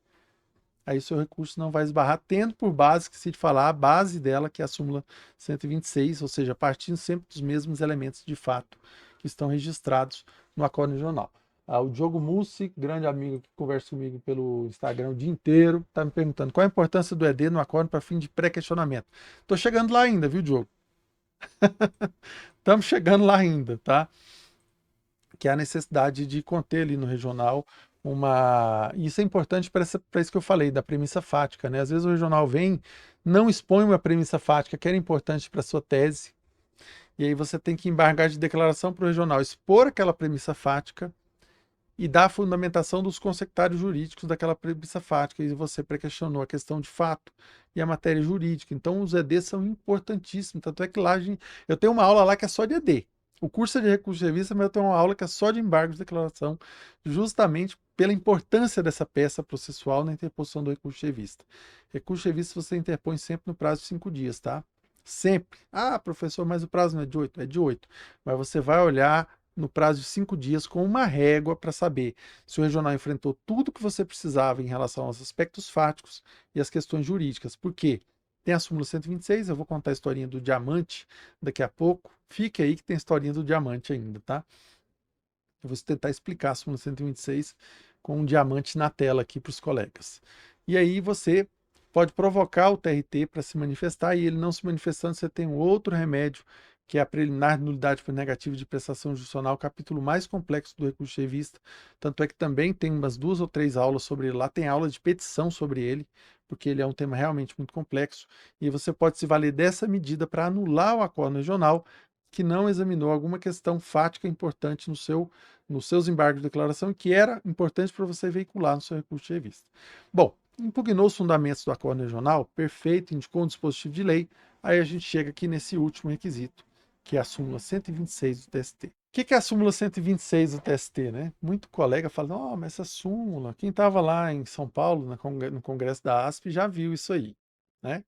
Aí o seu recurso não vai esbarrar, tendo por base, que se falar, a base dela, que é a súmula 126, ou seja, partindo sempre dos mesmos elementos de fato que estão registrados no Acórdão Regional. O Diogo Mussi, grande amigo que conversa comigo pelo Instagram o dia inteiro, está me perguntando qual a importância do ED no acórdão para fim de pré-questionamento. Estou chegando lá ainda, viu, Diogo? Estamos chegando lá ainda, tá? Que é a necessidade de conter ali no regional uma... Isso é importante para isso que eu falei, da premissa fática, né? Às vezes o regional vem, não expõe uma premissa fática que era importante para a sua tese, e aí você tem que embargar de declaração para o regional expor aquela premissa fática e dá a fundamentação dos consectários jurídicos daquela premissa fática, e você pré-questionou a questão de fato e a matéria jurídica. Então, os EDs são importantíssimos, tanto é que lá eu tenho uma aula lá que é só de ED. O curso é de recurso de revista, mas eu tenho uma aula que é só de embargos de declaração, justamente pela importância dessa peça processual na interposição do recurso de revista. Recurso de revista você interpõe sempre no prazo de 5 dias, tá? Sempre. Ah, professor, mas o prazo não é de 8? É de 8. Mas você vai olhar no prazo de 5 dias com uma régua para saber se o regional enfrentou tudo que você precisava em relação aos aspectos fáticos e as questões jurídicas. Por quê? Tem a súmula 126, eu vou contar a historinha do diamante daqui a pouco. Fique aí que tem a historinha do diamante ainda, tá? Eu vou tentar explicar a súmula 126 com um diamante na tela aqui para os colegas. E aí você pode provocar o TRT para se manifestar, e ele não se manifestando, você tem um outro remédio, que é a preliminar de nulidade por negativa de prestação judicional, capítulo mais complexo do recurso de revista. Tanto é que também tem umas 2 ou 3 aulas sobre ele lá, tem aula de petição sobre ele, porque ele é um tema realmente muito complexo, e você pode se valer dessa medida para anular o acordo regional que não examinou alguma questão fática importante nos seus embargos de declaração, que era importante para você veicular no seu recurso de revista. Bom, impugnou os fundamentos do acordo regional, perfeito, indicou um dispositivo de lei, aí a gente chega aqui nesse último requisito, que é a súmula 126 do TST. O que é a súmula 126 do TST, né? Muito colega fala, oh, mas essa súmula, quem estava lá em São Paulo, no congresso da ASP, já viu isso aí, né?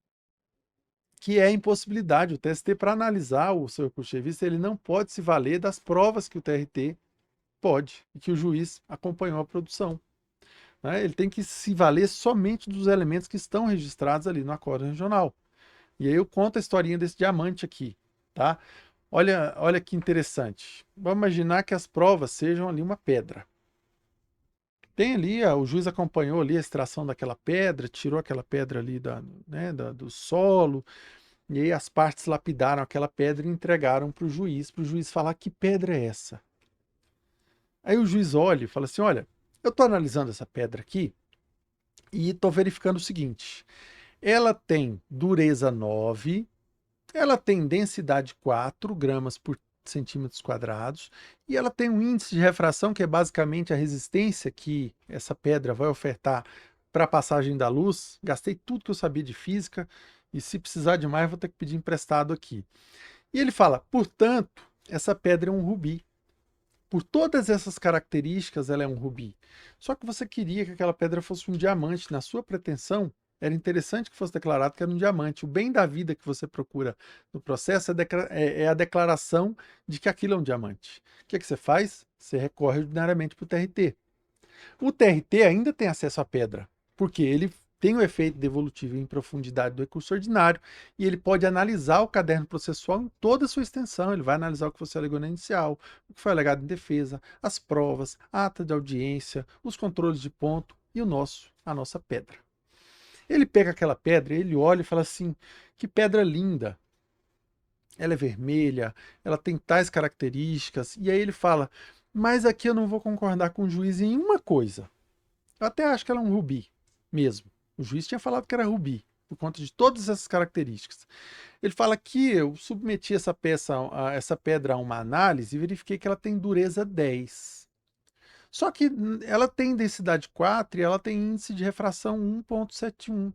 Que é a impossibilidade. O TST, para analisar o seu recurso de revista, ele não pode se valer das provas que o TRT pode e que o juiz acompanhou a produção. Né? Ele tem que se valer somente dos elementos que estão registrados ali no acordo regional. E aí eu conto a historinha desse diamante aqui, tá? Olha que interessante. Vamos imaginar que as provas sejam ali uma pedra. Tem ali, o juiz acompanhou ali a extração daquela pedra, tirou aquela pedra ali do solo, e aí as partes lapidaram aquela pedra e entregaram para o juiz falar que pedra é essa. Aí o juiz olha e fala assim, olha, eu estou analisando essa pedra aqui e estou verificando o seguinte, ela tem dureza 9, ela tem densidade 4 gramas por centímetros quadrados e ela tem um índice de refração que é basicamente a resistência que essa pedra vai ofertar para a passagem da luz. Gastei tudo que eu sabia de física e se precisar de mais vou ter que pedir emprestado aqui. E ele fala, portanto, essa pedra é um rubi. Por todas essas características, ela é um rubi. Só que você queria que aquela pedra fosse um diamante. Na sua pretensão, era interessante que fosse declarado que era um diamante. O bem da vida que você procura no processo é a declaração de que aquilo é um diamante. O que você faz? Você recorre ordinariamente para o TRT. O TRT ainda tem acesso à pedra, porque ele tem o efeito devolutivo em profundidade do recurso ordinário e ele pode analisar o caderno processual em toda a sua extensão. Ele vai analisar o que você alegou na inicial, o que foi alegado em defesa, as provas, a ata de audiência, os controles de ponto e a nossa pedra. Ele pega aquela pedra, ele olha e fala assim, que pedra linda. Ela é vermelha, ela tem tais características. E aí ele fala, mas aqui eu não vou concordar com o juiz em uma coisa. Eu até acho que ela é um rubi mesmo. O juiz tinha falado que era rubi, por conta de todas essas características. Ele fala que eu submeti essa pedra a uma análise e verifiquei que ela tem dureza 10. Só que ela tem densidade 4 e ela tem índice de refração 1,71.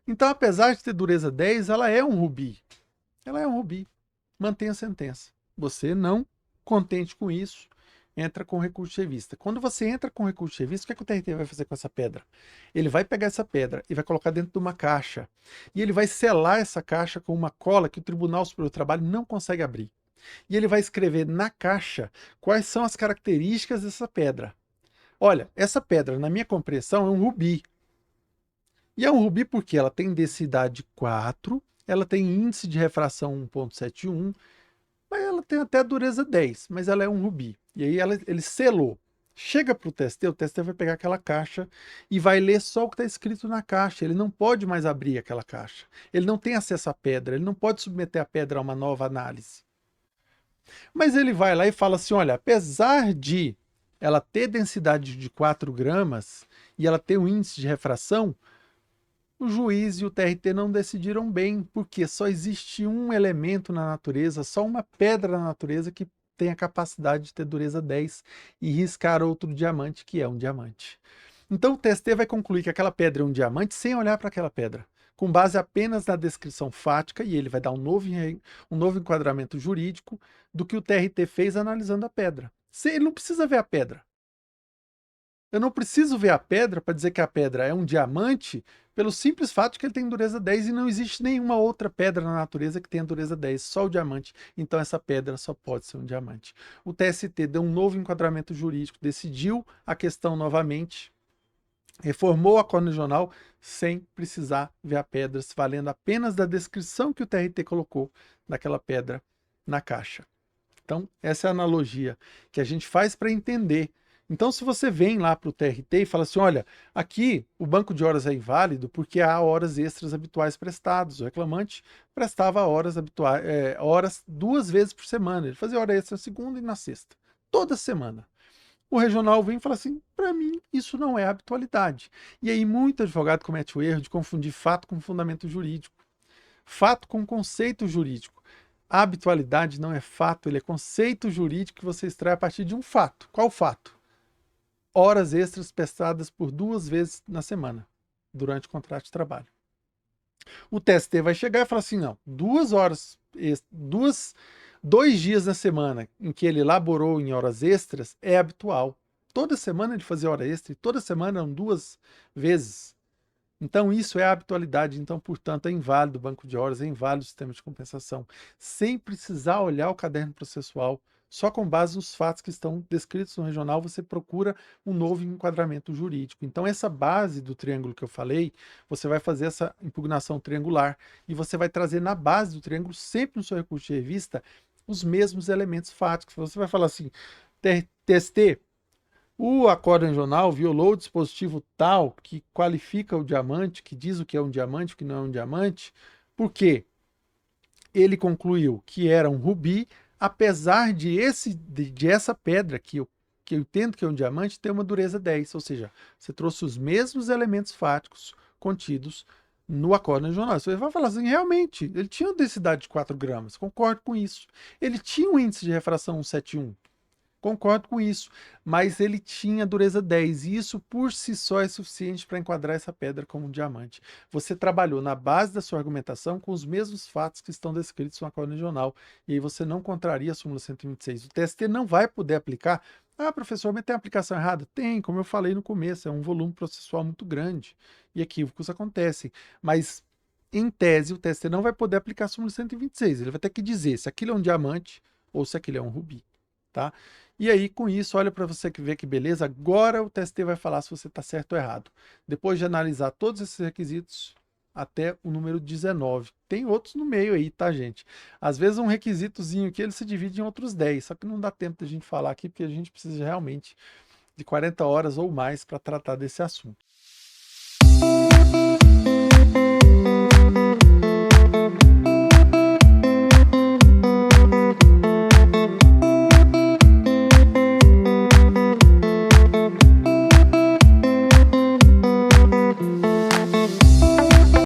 Então, apesar de ter dureza 10, ela é um rubi. Ela é um rubi. Mantém a sentença. Você não contente com isso, entra com recurso de revista. Quando você entra com recurso de revista, o que o TRT vai fazer com essa pedra? Ele vai pegar essa pedra e vai colocar dentro de uma caixa. E ele vai selar essa caixa com uma cola que o Tribunal Superior do Trabalho não consegue abrir. E ele vai escrever na caixa quais são as características dessa pedra. Olha, essa pedra, na minha compreensão, é um rubi. E é um rubi porque ela tem densidade 4, ela tem índice de refração 1,71, mas ela tem até dureza 10, mas ela é um rubi. E aí ele selou. Chega para o TST vai pegar aquela caixa e vai ler só o que está escrito na caixa. Ele não pode mais abrir aquela caixa. Ele não tem acesso à pedra, ele não pode submeter a pedra a uma nova análise. Mas ele vai lá e fala assim, olha, apesar de ela ter densidade de 4 gramas e ela ter um índice de refração, o juiz e o TRT não decidiram bem, porque só existe um elemento na natureza, só uma pedra na natureza que tem a capacidade de ter dureza 10 e riscar outro diamante, que é um diamante. Então o TST vai concluir que aquela pedra é um diamante sem olhar para aquela pedra, com base apenas na descrição fática, e ele vai dar um novo enquadramento jurídico do que o TRT fez analisando a pedra. Ele não precisa ver a pedra. Eu não preciso ver a pedra para dizer que a pedra é um diamante, pelo simples fato de que ele tem dureza 10 e não existe nenhuma outra pedra na natureza que tenha dureza 10, só o diamante. Então essa pedra só pode ser um diamante. O TST deu um novo enquadramento jurídico, decidiu a questão novamente, reformou a Acordo Regional sem precisar ver a pedra, se valendo apenas da descrição que o TRT colocou daquela pedra na caixa. Então, essa é a analogia que a gente faz para entender. Então, se você vem lá para o TRT e fala assim, olha, aqui o banco de horas é inválido porque há horas extras habituais prestadas. O reclamante prestava horas habituais, horas 2 vezes por semana. Ele fazia hora extra na segunda e na sexta, toda semana. O regional vem e fala assim, para mim isso não é habitualidade. E aí muito advogado comete o erro de confundir fato com fundamento jurídico. Fato com conceito jurídico. A habitualidade não é fato, ele é conceito jurídico que você extrai a partir de um fato. Qual fato? Horas extras prestadas por 2 vezes na semana, durante o contrato de trabalho. O TST vai chegar e falar assim, não, 2 horas, 2 dias na semana em que ele elaborou em horas extras é habitual. Toda semana ele fazia hora extra e toda semana eram 2 vezes. Então isso é a habitualidade, então portanto é inválido o banco de horas, é inválido o sistema de compensação, sem precisar olhar o caderno processual, só com base nos fatos que estão descritos no regional, você procura um novo enquadramento jurídico. Então essa base do triângulo que eu falei, você vai fazer essa impugnação triangular e você vai trazer na base do triângulo, sempre no seu recurso de revista, os mesmos elementos fáticos. Você vai falar assim, TST, o Acordo Regional violou o dispositivo tal que qualifica o diamante, que diz o que é um diamante, o que não é um diamante, porque ele concluiu que era um rubi, apesar de essa pedra que eu entendo que é um diamante ter uma dureza 10, ou seja, você trouxe os mesmos elementos fáticos contidos no Acordo Regional. Você vai falar assim, realmente, ele tinha uma densidade de 4 gramas, concordo com isso. Ele tinha um índice de refração 171, concordo com isso, mas ele tinha dureza 10 e isso por si só é suficiente para enquadrar essa pedra como um diamante. Você trabalhou na base da sua argumentação com os mesmos fatos que estão descritos no Acordo Regional e aí você não contraria a súmula 126. O TST não vai poder aplicar. Ah, professor, mas tem aplicação errada? Tem, como eu falei no começo, é um volume processual muito grande e equívocos acontecem, mas em tese o TST não vai poder aplicar a súmula 126, ele vai ter que dizer se aquilo é um diamante ou se aquilo é um rubi. Tá? E aí, com isso, olha para você ver que beleza, agora o TST vai falar se você está certo ou errado. Depois de analisar todos esses requisitos, até o número 19. Tem outros no meio aí, tá, gente? Às vezes um requisitozinho aqui, ele se divide em outros 10, só que não dá tempo da gente falar aqui, porque a gente precisa realmente de 40 horas ou mais para tratar desse assunto.